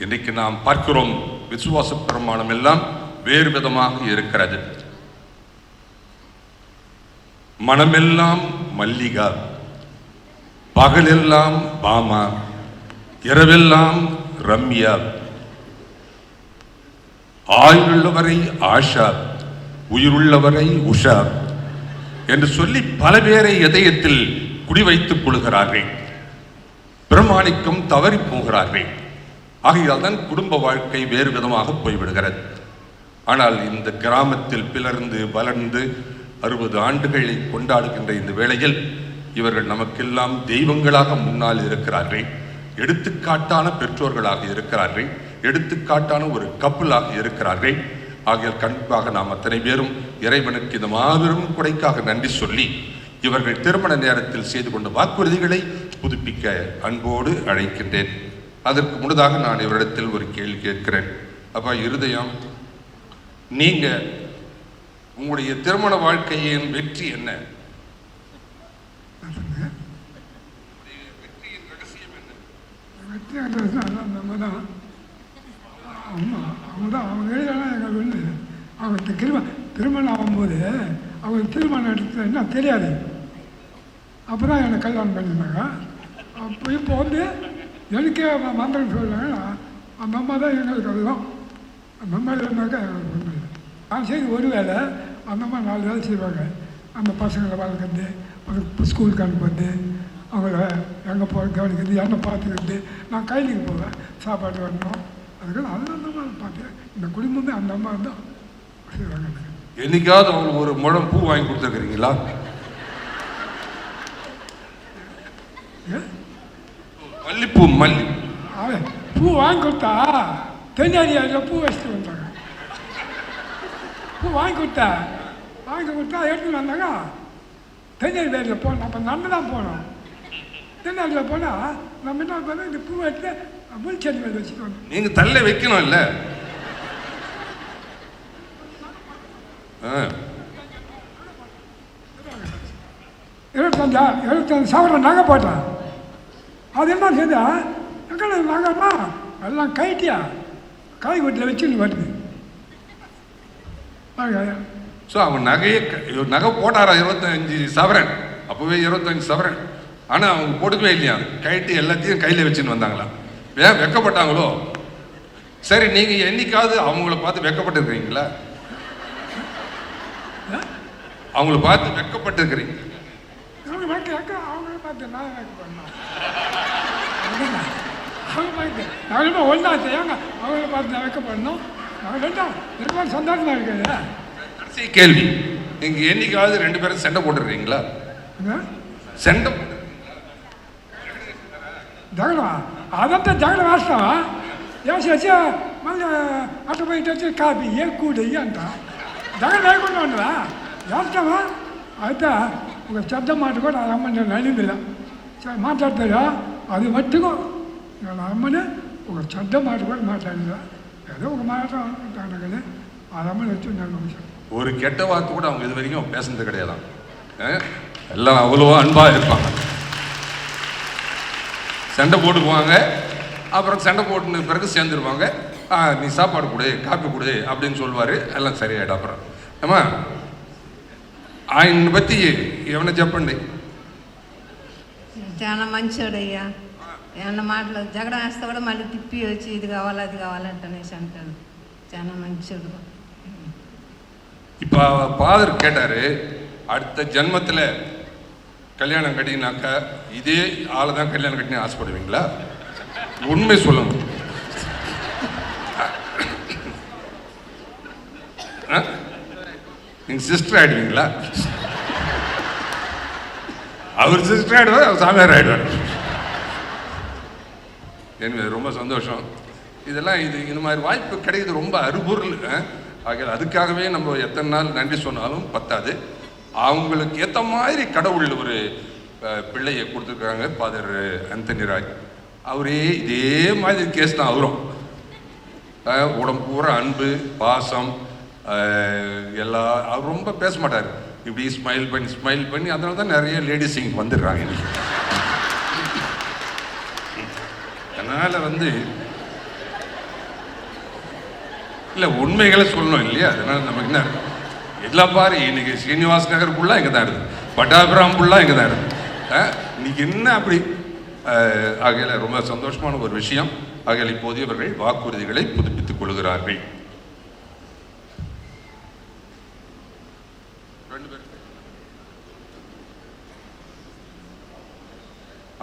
இன்றைக்கு நாம் பார்க்கிறோம், விசுவாச பிரமாணம் எல்லாம் வேறு விதமாக இருக்கிறது. மனமெல்லாம் மல்லிகா, பகலெல்லாம் பாமா, இரவெல்லாம் ரம்யா, ஆயுள்ளவரை ஆஷா, உயிருள்ளவரை உஷா என்று சொல்லி பல பேரை இதயத்தில் குடிவைத்துக் கொள்கிறார்கள். பிரமாணிக்கம் தவறி போகிறார்கள். ஆகையால் தான் குடும்ப வாழ்க்கை வேறு விதமாக போய்விடுகிறது. ஆனால் இந்த கிராமத்தில் பிளர்ந்து வளர்ந்து 60 ஆண்டுகளை கொண்டாடுகின்ற இந்த வேளையில் இவர்கள் நமக்கெல்லாம் தெய்வங்களாக முன்னால் இருக்கிறார்கள். எடுத்துக்காட்டான பெற்றோர்களாக இருக்கிறார்கள். எடுத்துக்காட்டான ஒரு கப்பலாக இருக்கிறார்கள். ஆகிய கண்டிப்பாக நாம் அத்தனை பேரும் இறைவனுக்கு இந்த மாபெரும் கொடைக்காக நன்றி சொல்லி இவர்கள் திருமண நேரத்தில் செய்து கொண்ட வாக்குறுதிகளை புதுப்பிக்க அன்போடு அழைக்கின்றேன். அதற்கு முன்னதாக நான் இவரிடத்தில் ஒரு கேள்வி கேட்கிறேன். அப்பா இருதயம், நீங்க உங்களுடைய திருமண வாழ்க்கையின் வெற்றி என்ன? வெற்றி நம்ம தான் அவங்க எழுதலாம். எங்கள் வந்து அவங்க திருமணம் ஆகும்போது அவங்க திருமணம் எடுத்து என்ன தெரியாது. அப்போ தான் எனக்கு கல்யாணம் பண்ணியிருந்தாங்க. அப்போ இப்போ வந்து எனக்கே மந்திரம் சொல்லுவாங்க, அந்த அம்மா தான் எங்களுக்கு அதுதான். அந்த அம்மா இருந்தாக்கா எங்களுக்கு ஒன்று நான் செய்து ஒரு வேலை, அந்த அம்மா 4 வேலை செய்வாங்க. அந்த பசங்களை வளர்க்குறது, அது ஸ்கூலுக்கு அனுப்புறது, அவங்கள எங்கே போக கவனிக்கிறது, என்ன பார்த்துக்கிறது, நான் கைலிக்கு போவேன், சாப்பாடு வரணும். அதுக்கு அது அந்த அம்மா பார்த்தேன். இந்த குடும்பமே அந்த அம்மா தான் செய்வாங்க. எனக்கு என்னைக்காவது அவங்களுக்கு ஒரு முழம் பூ வாங்கி கொடுத்துருக்குறீங்களா? மல்லிப்பூ பூ வாங்கி கொடுத்தா தென்னாரியில் பூ வச்சுட்டு வந்தாங்க. பூ வாங்கி கொடுத்தா எடுத்துட்டு வந்தாங்க. தென்னாரி பேரில் போனோம். அப்போ நடந்து தான் போனோம். தென்னாட்டில் போனால் நம்ம என்ன பண்ணோம், இந்த பூ எடுத்து முள்செடி மேலே வச்சுட்டு வந்தோம். நீங்க தள்ள வைக்கணும் இல்ல? இருபத்தஞ்சு சவரம் நகை போட்டான். அது என்ன செய்தா எங்கே நகைமா எல்லாம் கைட்டியா கை வீட்டில் வச்சுன்னு வருது. ஸோ அவன் நகை போட்டாரா 25 சவரன், அப்போவே 25 சவரன். ஆனால் அவங்க கொடுக்கவே இல்லையா, கைட்டு எல்லாத்தையும் கையில் வச்சுன்னு வந்தாங்களா? ஏன் வெக்கப்பட்டாங்களோ? சரி, நீங்கள் என்னைக்காவது அவங்கள பார்த்து வெக்கப்பட்டிருக்கிறீங்களா? அவங்கள பார்த்து வெக்கப்பட்டிருக்கிறீங்க? அவங்கள பார்த்து நான் வெக்கப்படணும். அவங்க பார்த்து நாங்களும் ஒன்றா செய்யாங்க. அவங்கள பார்த்து நான் வெக்கப்படணும். நாங்கள் ரெண்டும் இருப்பாரு சந்தோஷமாக இருக்குது. கடைசி கேள்வி, நீங்கள் என்னைக்காவது 2 பேரும் சண்டை போட்டுருக்கீங்களா? சண்டை జగడ అదంతా జగడ వేస్తావా? వేసేసి మళ్ళీ అటు బయట వచ్చి కాపీ ఏ కూడి అంట జగడ లేకుండా ఉండదా? వేస్తావా? అయితే ఒక చెడ్డ మాట కూడా ఆ అమ్మ నేను అడిగిందిలా మాట్లాడతాడా? అది మట్టుకు నేను అమ్మని ఒక చెడ్డ మాట కూడా మాట్లాడిందా? ఏదో ఒక మాట అనుకుంటాను కదా, ఆ అమ్మని వచ్చి నేను ஒரு கெட்ட வார்த்தை கூட அவங்க இது வரைக்கும் பேசுனது கிடையாதான். எல்லாம் அவ்வளோ அன்பாக இருப்பாங்க. சண்டை போட்டுக்குவாங்க, அப்புறம் சண்டை போட்டுன பிறகு சேர்ந்துருவாங்க. நீ சாப்பாடு கொடு, காப்பி கொடு அப்படின்னு சொல்லுவார். எல்லாம் சரியாயிடும். அப்புறம் ஏமா ఆయన బట్టి ఏమైనా చెప్పండి. చాలా మంచోడయ్యా. ఏమన్నా మాటలు జగడ వేస్తే కూడా మళ్ళీ తిప్పి వచ్చి ఇది కావాలి అది కావాలంటనేసి అంటాడు. చాలా మంచోడు. இப்போ ஃபாதர் கேட்டார், அடுத்த ஜென்மத்தில் கல்யாணம் கட்டினாக்கா இதே ஆளை தான் கல்யாணம் கட்டினு ஆசைப்படுவீங்களா? உண்மை சொல்லுங்க. நீங்கள் சிஸ்டர் ஆகிடுவீங்களா? அவர் சிஸ்டர் ஆகிடுவார், அவர் சாமியார் ஆகிடுவார். எனக்கு ரொம்ப சந்தோஷம். இதெல்லாம் இந்த மாதிரி வாய்ப்பு கிடைக்கிறது ரொம்ப அருபொருள். ஆகையால் அதுக்காகவே நம்ம எத்தனை நாள் நன்றி சொன்னாலும் பத்தாது. அவங்களுக்கு ஏற்ற மாதிரி கடவுள் ஒரு பிள்ளையை கொடுத்துருக்காங்க, ஃபாதர் ஆந்தனி ராஜ். அவரே இதே மாதிரி கேஸ் தான். அவரும் உடம்பு பூரா அன்பு பாசம் எல்லா, அவர் ரொம்ப பேச மாட்டார், இப்படி ஸ்மைல் பண்ணி அதனால தான் நிறைய லேடிஸ் இங்கே வந்துடுறாங்க இன்னைக்கு. அதனால் இல்லை உண்மைகளை சொல்லணும் இல்லையா? அதனால் நமக்கு என்ன எல்லாம் பாரு, இன்னைக்கு ஸ்ரீனிவாஸ் நகர் ஃபுல்லாக இங்கே தான் இருக்குது, பட்டாபிராம் ஃபுல்லாக இங்கே தான் இருக்குது. இன்னைக்கு என்ன அப்படி ஆகையில் ரொம்ப சந்தோஷமான ஒரு விஷயம். ஆகையில் இப்போது இவர்கள் வாக்குறுதிகளை புதுப்பித்துக் கொள்கிறார்கள்.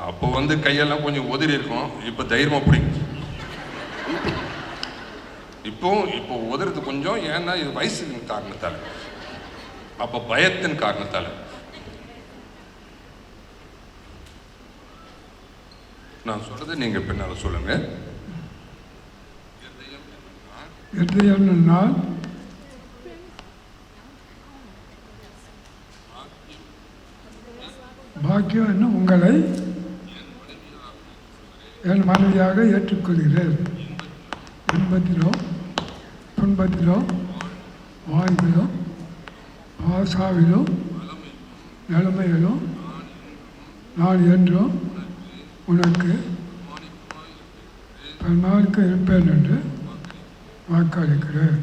அப்போ கையெல்லாம் கொஞ்சம் உதறி இருக்கும், இப்போ தைரியமாக பிடிக்கும். இப்போ உதறது கொஞ்சம், ஏன்னா இது வயசின் காரணத்தால், அப்போ பயத்தின் காரணத்தால். நான் சொல்றது நீங்க பின்னால சொல்லுங்க. பாக்கியம் என்ன உங்களை என் மனைவியாக ஏற்றுக்கொள்கிறேன். இன்பத்திலும் துன்பத்திலும் வாழ்விலும் ஆசாவிலும் நிலைமையிலும் நான் என்றும் உனக்கு நாளுக்கு இருப்பேன் என்று வாக்களிக்கிறேன்.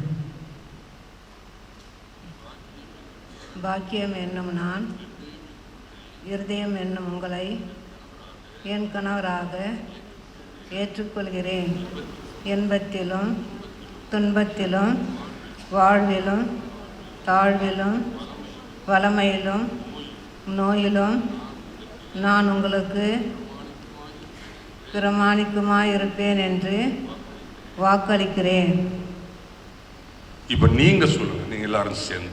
பாக்கியம் என்னும் நான் இருதயம் என்னும் உங்களை என் கணவராக ஏற்றுக்கொள்கிறேன். இன்பத்திலும் துன்பத்திலும் வாழ்விலும் தாழ்விலும் வளமையிலும் நோயிலும் நான் உங்களுக்கு பிரமாணிக்குமாயிருப்பேன் என்று வாக்களிக்கிறேன். இப்ப நீங்க சொல்லுங்க, நீங்க எல்லாரும் சேர்ந்து.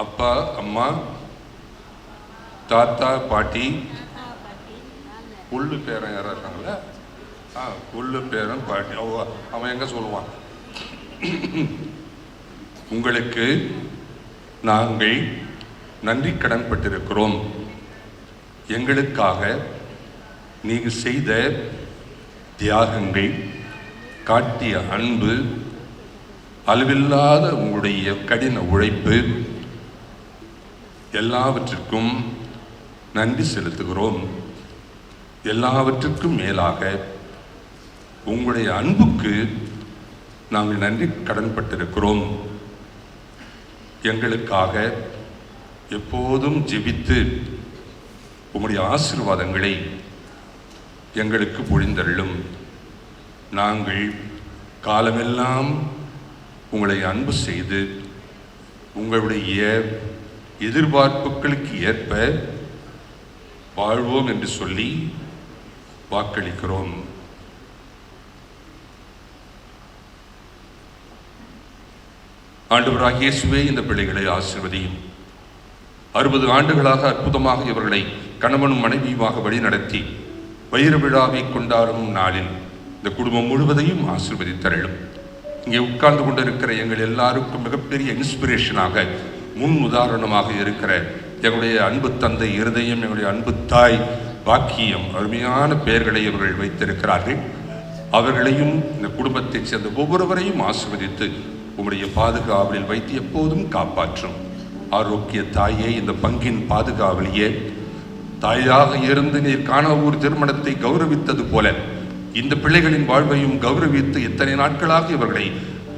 அப்பா அம்மா தாத்தா பாட்டி புல்லு பேரன் யாரா இருக்காங்களா? புல்லு பேரன் பாட்டி, அவன் எங்க சொல்லுவான்? உங்களுக்கு நாங்கள் நன்றி கடன் பட்டிருக்கிறோம். எங்களுக்காக நீங்கள் செய்த தியாகங்கள், காட்டிய அன்பு, அளவில்லாத உங்களுடைய கடின உழைப்பு எல்லாவற்றிற்கும் நன்றி செலுத்துகிறோம். எல்லாவற்றிற்கும் மேலாக உங்களுடைய அன்புக்கு நாங்கள் நன்றி கடன்பட்டிருக்கிறோம். எங்களுக்காக எப்போதும் ஜெபித்து உங்களுடைய ஆசீர்வாதங்களை எங்களுக்கு பொழிந்தருளும். நாங்கள் காலமெல்லாம் உங்களை அன்பு செய்து உங்களுடைய எதிர்பார்ப்புகளுக்கு ஏற்ப வாழ்வோம் என்று சொல்லி வாக்களிக்கிறோம். ஆண்டவராகிய இயேசுவே, இந்த பிள்ளைகளை ஆசீர்வதியும். 60 ஆண்டுகளாக அற்புதமாக இவர்களை கணவனும் மனைவியுமாக வழிநடத்தி வைர விழாவை கொண்டாடும் நாளில் இந்த குடும்பம் முழுவதையும் ஆசீர்வதித்தருளும். இங்கே உட்கார்ந்து கொண்டிருக்கிற எங்கள் எல்லாருக்கும் மிகப்பெரிய இன்ஸ்பிரேஷனாக, முன் உதாரணமாக இருக்கிற எங்களுடைய அன்பு தந்தை இருதயம், எங்களுடைய அன்பு தாய் பாக்கியம், அருமையான பெயர்களை இவர்கள் வைத்திருக்கிறார்கள். அவர்களையும் இந்த குடும்பத்தைச் சேர்ந்த ஒவ்வொருவரையும் ஆசீர்வதித்து உங்களுடைய பாதுகாவலில் வைத்து எப்போதும் காப்பாற்றும். ஆரோக்கிய தாயே, இந்த பங்கின் பாதுகாவலியே, தாயாக இருந்து நீர் காணாவூர் திருமணத்தை கௌரவித்தது போல இந்த பிள்ளைகளின் வாழ்வையும் கௌரவித்து இத்தனை நாட்களாக இவர்களை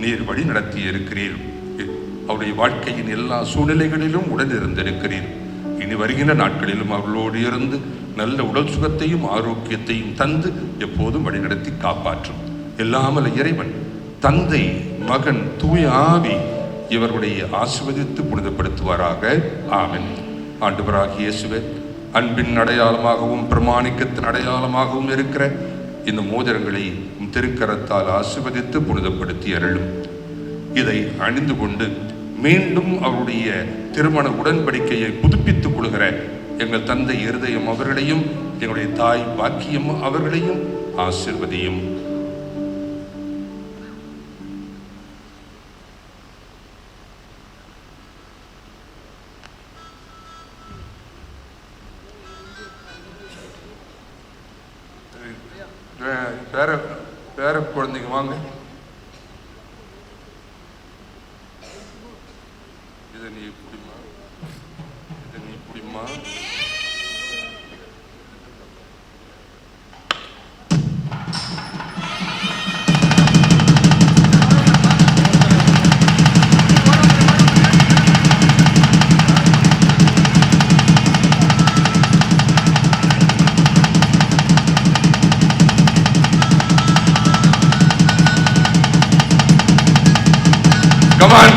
நீர் வழி நடத்தி இருக்கிறீர். அவருடைய வாழ்க்கையின் எல்லா சூழ்நிலைகளிலும் உடன் இருந்திருக்கிறீர். இனி வருகின்ற நாட்களிலும் அவர்களோடு இருந்து நல்ல உடல் சுகத்தையும் ஆரோக்கியத்தையும் தந்து எப்போதும் வழிநடத்தி காப்பாற்றும். எல்லாமல்ல இறைவன், தந்தை, மகன், தூய ஆவி இவர்களுடைய ஆசீர்வதித்து புனிதப்படுத்துவாராக. ஆமென். ஆண்டவராகிய இயேசுவே, அன்பின் அடையாளமாகவும் பிரமாணிக்கத்தின் அடையாளமாகவும் இருக்கிற இந்த மோதிரங்களை திருக்கரத்தால் ஆசீர்வதித்து புனிதப்படுத்தி அருளும். இதை அணிந்து கொண்டு மீண்டும் அவருடைய திருமண உடன்படிக்கையை புதுப்பித்துக் கொள்கிற எங்கள் தந்தை இருதயம் அவர்களையும் எங்களுடைய தாய் பாக்கியம் அவர்களையும் ஆசீர்வதியும். பேர குழந்தைங்க வாங்க. இதை நீ குடிமா, இதை நீ குடிமா.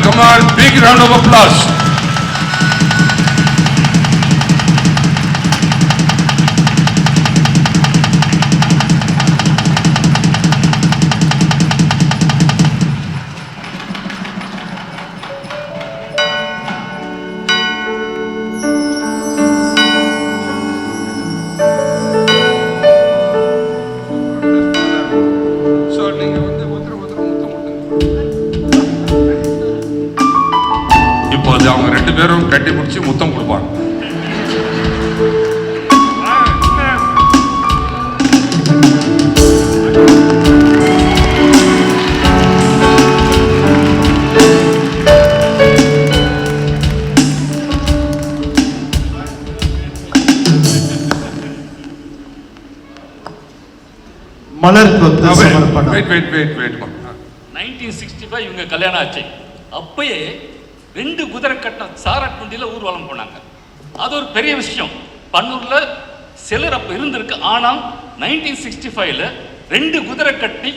Come on, big round of applause. அவங்க 2 பேரும் கட்டி பிடிச்சி முத்தம் கொடுப்பாங்க. மலர் கொத்து சமர்ப்பணம். 1965 இவங்க கல்யாணம் ஆச்சு. அப்பயே 2 குதிரை கட்டின சாரக்குண்டியில் ஊர்வலம் போனாங்க. அது ஒரு பெரிய விஷயம். பன்னூர்ல சிலர் அப்போ இருந்திருக்கு. ஆனால் 1965 2 குதிரை கட்டி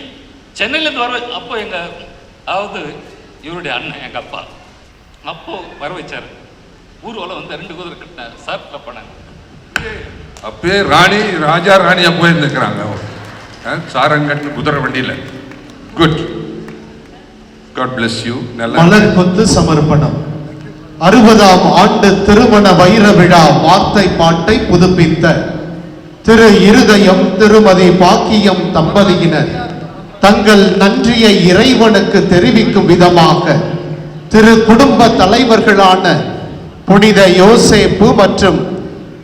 சென்னையிலேருந்து வர, அப்போ அதாவது இவருடைய அண்ணன் எங்கள் அப்பா அப்போ வர வச்சார். ஊர்வலம் வந்து 2 குதிரை கட்டின சாரத்தில் போனாங்க. அப்பயே ராணி, ராஜா ராணியா போயிருந்துக்கிறாங்க சாரங்கட்டு குதிரை வண்டியில். Good, God bless you. மலர் கொத்து சமர்ப்பணம். 60ஆம் ஆண்டு திருமண வைர விழா வார்த்தை பாட்டை புதுப்பித்த திரு இருதயம் திருமதி பாக்கியம் தம்பதியினர் தங்கள் நன்றியை இறைவனுக்கு தெரிவிக்கும் விதமாக திரு குடும்ப தலைவர்களான புனித யோசேப்பு மற்றும்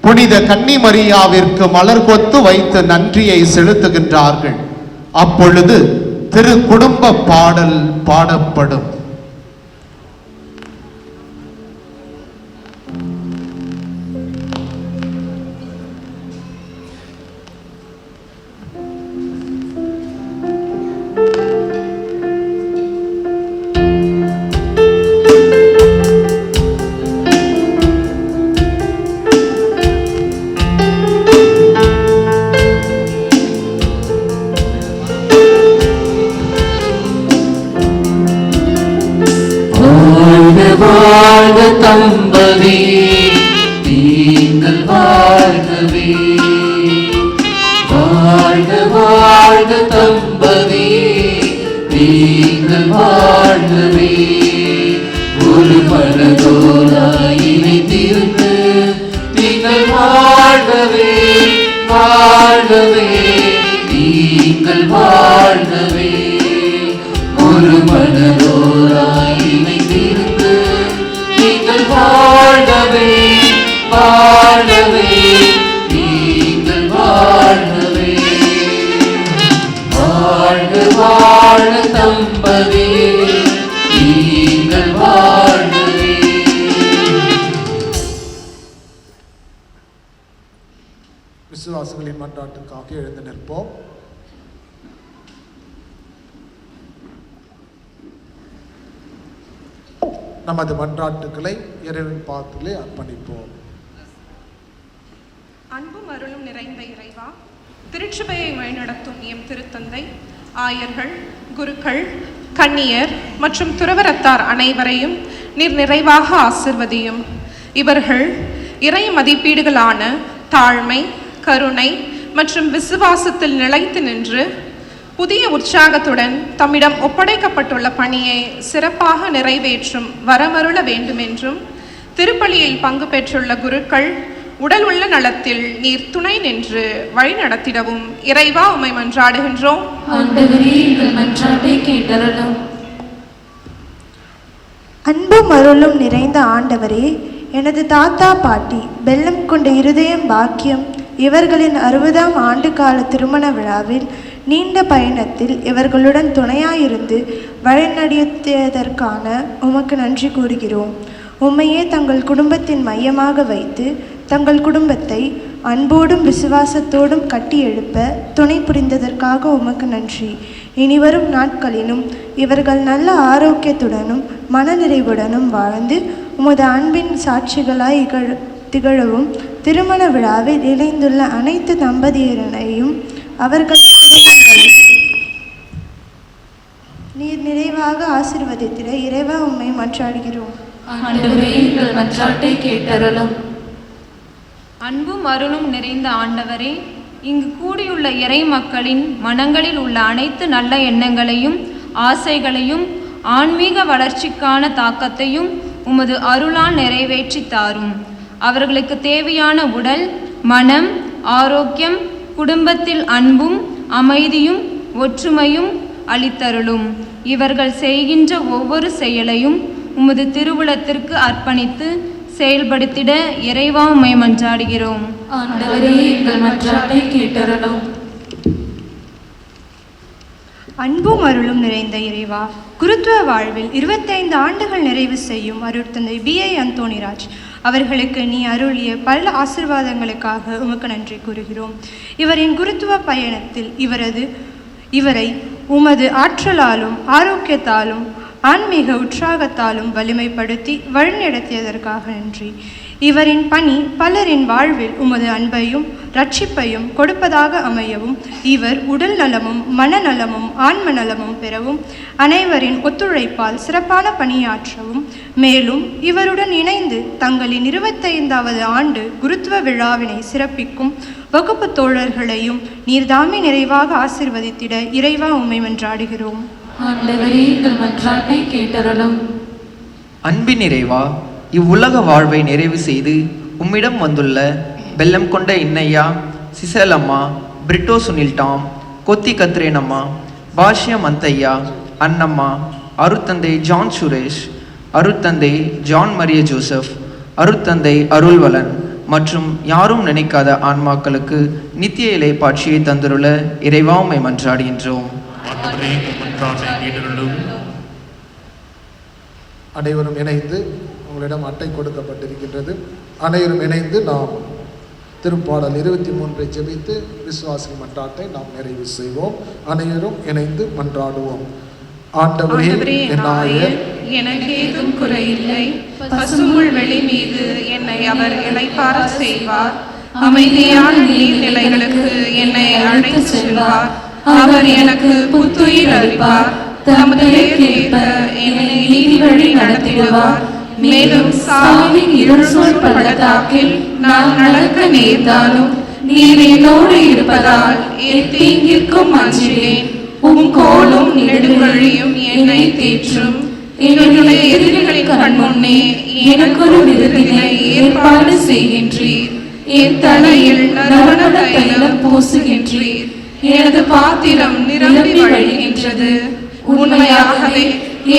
புனித கன்னிமரியாவிற்கு மலர் கொத்து வைத்து நன்றியை செலுத்துகின்றார்கள். அப்பொழுது திரு குடும்ப பாடல் பாடப்படும். வாழ்க தம்பதி நீங்கள் வாழ்கவே, வாழ்க வாழ்க தம்பதி நீங்கள் வாழ்கவே, ஒரு மனதோராய் இணைந்திருந்து நீங்கள் வாழ்கவே, வாழ்கவே நீங்கள் வாழ்கவே, ஒரு மனதோராய் இணைந்திருந்து நீங்கள் வாழ்கவே, வாழ்கவே நீங்கள் வாழ்கவே, வாழ்க வாழ தம்பதி நீங்கள் வாழ்கவே. விசுவாசிகளின் மன்றாட்டுக்காக எழுந்து நிற்போம். நமது மன்றாட்டுக்களை இறைவன் பாதத்திலே அர்ப்பணிப்போம். அன்பும் அருளும் நிறைந்த இறைவா, திருச்சபையை வழிநடத்தும் எம் திருத்தந்தை, ஆயர்கள், குருக்கள், கன்னியர் மற்றும் துறவரத்தார் அனைவரையும் நீர் நிறைவாக ஆசிர்வதியும். இவர்கள் இறை மதிப்பீடுகளான தாழ்மை, கருணை மற்றும் விசுவாசத்தில் நிலைத்து நின்று புதிய உற்சாகத்துடன் தம்மிடம் ஒப்படைக்கப்பட்டுள்ள பணியை சிறப்பாக நிறைவேற்றும் வரமருள வேண்டுமென்றும், திருப்பலியில் பங்கு பெற்றுள்ள குருக்கள் உடல் உள்ள நலத்தில் நீர் துணை நின்று வழி நடத்திடவும் இறைவா உம்மை மன்றாடுகின்றோம். அன்பும் அருளும் நிறைந்த ஆண்டவரே, எனது தாத்தா பாட்டி வெள்ளம் கொண்ட இருதயம் பாக்கியம் இவர்களின் 60ஆம் ஆண்டு கால திருமண விழாவில் நீண்ட பயணத்தில் இவர்களுடன் துணையாயிருந்து வழிநடத்தியதற்கான உமக்கு நன்றி கூறுகிறோம். உம்மையே தங்கள் குடும்பத்தின் மையமாக வைத்து தங்கள் குடும்பத்தை அன்போடும் விசுவாசத்தோடும் கட்டி எழுப்ப துணை புரிந்ததற்காக உமக்கு நன்றி. இனிவரும் நாட்களிலும் இவர்கள் நல்ல ஆரோக்கியத்துடனும் மனநிறைவுடனும் வாழ்ந்து உமது அன்பின் சாட்சிகளாய் திகழவும் திருமண விழாவில் இணைந்துள்ள அனைத்து தம்பதியரையும் அவர்கள் குடும்பங்களில் நீர் நிறைவாக ஆசீர்வதித்திட இறைவா உம்மை மன்றாடுகிறோம். அன்பும் அருளும் நிறைந்த ஆண்டவரே, இங்கு கூடியுள்ள இறை மக்களின் மனங்களில் உள்ள அனைத்து நல்ல எண்ணங்களையும் ஆசைகளையும் ஆன்மீக வளர்ச்சிக்கான தாக்கத்தையும் உமது அருளால் நிறைவேற்றி தாரும். அவர்களுக்கு தேவையான உடல், மனம், ஆரோக்கியம், குடும்பத்தில் அன்பும் அமைதியும் ஒற்றுமையும் அளித்தருளும். இவர்கள் செய்கின்ற ஒவ்வொரு செயலையும் உமது திருவுளத்திற்கு அர்ப்பணித்து செயல்படுத்திட இறைவா உம்மை மன்றாடுகிறோம். அன்பும் அருளும் நிறைந்த இறைவா, குருத்துவ வாழ்வில் 25 ஆண்டுகள் நிறைவு செய்யும் அருட்தந்தை B.I. அந்தோணிராஜ் அவர்களுக்கு நீ அருளிய பல ஆசீர்வாதங்களுக்காக உமக்கு நன்றி கூறுகிறோம். இவரின் குருத்துவ பயணத்தில் இவரை உமது ஆற்றலாலும் ஆரோக்கியத்தாலும் ஆன்மீக உற்சாகத்தாலும் வலிமைப்படுத்தி வழிநடத்தியதற்காக நன்றி. இவரின் பணி பலரின் வாழ்வில் உமது அன்பையும் இரட்சிப்பையும் கொடுப்பதாக அமையவும், இவர் உடல் நலமும் மனநலமும் ஆன்ம நலமும் பெறவும் அனைவரின் ஒத்துழைப்பால் சிறப்பான பணியாற்றவும், மேலும் இவருடன் இணைந்து தங்களின் 25வது ஆண்டு குருத்துவ விழாவினை சிறப்பிக்கும் வகுப்பு தோழர்களையும் நீர்தாமே நிறைவாக ஆசீர்வதித்திட இறைவா உம்மை மன்றாடுகிறோம். அன்பின் இறைவா, இவ்வுலக வாழ்வை நிறைவு செய்து உம்மிடம் வந்துள்ள வெள்ளம் கொண்ட இன்னையா, சிசலம்மா, பிரிட்டோ சுனில் டாம், கொத்தி கத்ரேனம்மா, பாஷ்யம் அந்தையா, அன்னம்மா, அருத்தந்தை ஜான் சுரேஷ், அருத்தந்தை ஜான் மரிய ஜோசப், அருத்தந்தை அருள்வலன், மற்றும் யாரும் நினைக்காத ஆன்மாக்களுக்கு நித்திய இலைப்பாட்சியை தந்துள்ள இறைவா உம்மை மன்றாடுகின்றோம். அனைவரும் இணைந்து உங்களிடம் அட்டை கொடுக்கப்பட்டிருக்கின்றது. அனைவரும் இணைந்து நாம் திருப்பாடல் 23 ஜெபித்து விசுவாசி மன்றாட்டை நாம் நிறைவு செய்வோம். அனைவரும் இணைந்து மன்றாடுவோம். ஆண்டவரே என் ஆயர், எனக்கு ஏதும் குறையில்லை. பசும்புல் வெளி மீது என்னை அவர் இளைப்பாற செய்வார். அமைதியான நீர்நிலைகளுக்கு என்னை அழைத்துச் செல்வார். அவர் எனக்கு புத்துயிர் அளிப்பார். தமது பெயருக்கேற்ப என்னை நீதி வழி நடத்திடுவார். மேலும் சாவின் இருள் சூழ் பள்ளத்தாக்கில் நான் நடக்க நேர்ந்தாலும் நீர் என்னோடு இருப்பதால் எத்தீங்கிற்கும் அஞ்சுவேன். உம் கோலும் நெடுவழியும் என்னை தேற்றும். என்னுடைய எதிரிகளின் கண்முன்னே எனக்கொரு விருதினை ஏற்பாடு செய்கின்றீர். என் தலையில் நறுமண தைலம் பூசுகின்றீர். எனது பாத்திரம் நிரம்பி வழிகின்றது. உண்மையாகவே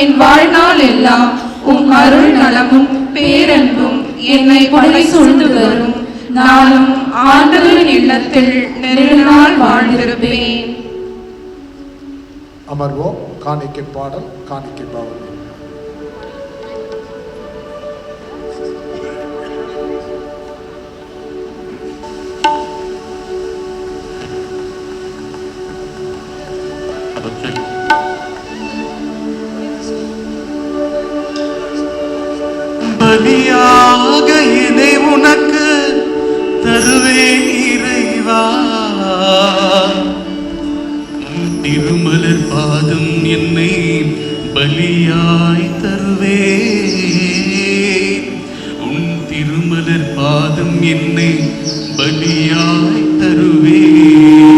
என் வாழ்நாள் எல்லாம் உம் அருள் நலமும் பேரன்பும் என்னை படை சூழ்ந்து வரும். நானும் ஆண்டவரின் இல்லத்தில் நெடுநாள் வாழ்ந்திருப்பேன். அமர்வோம். காணிக்கை பாடல், காணிக்கை பாவம். பலியாக இதை உனக்கு தருவேன் இறைவா. திருமலர் பாதம் என்னை பலியாய் தருவேன். உன் திருமலர் பாதம் என்னை பலியாய் தருவேன்.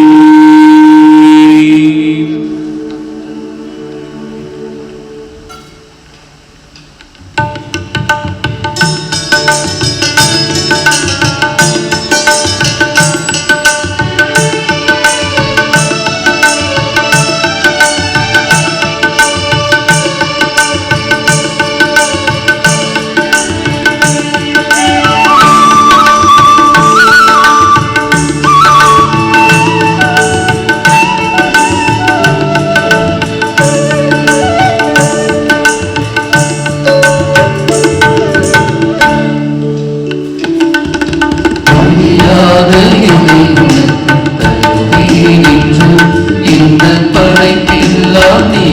படைப்பில்லா நீ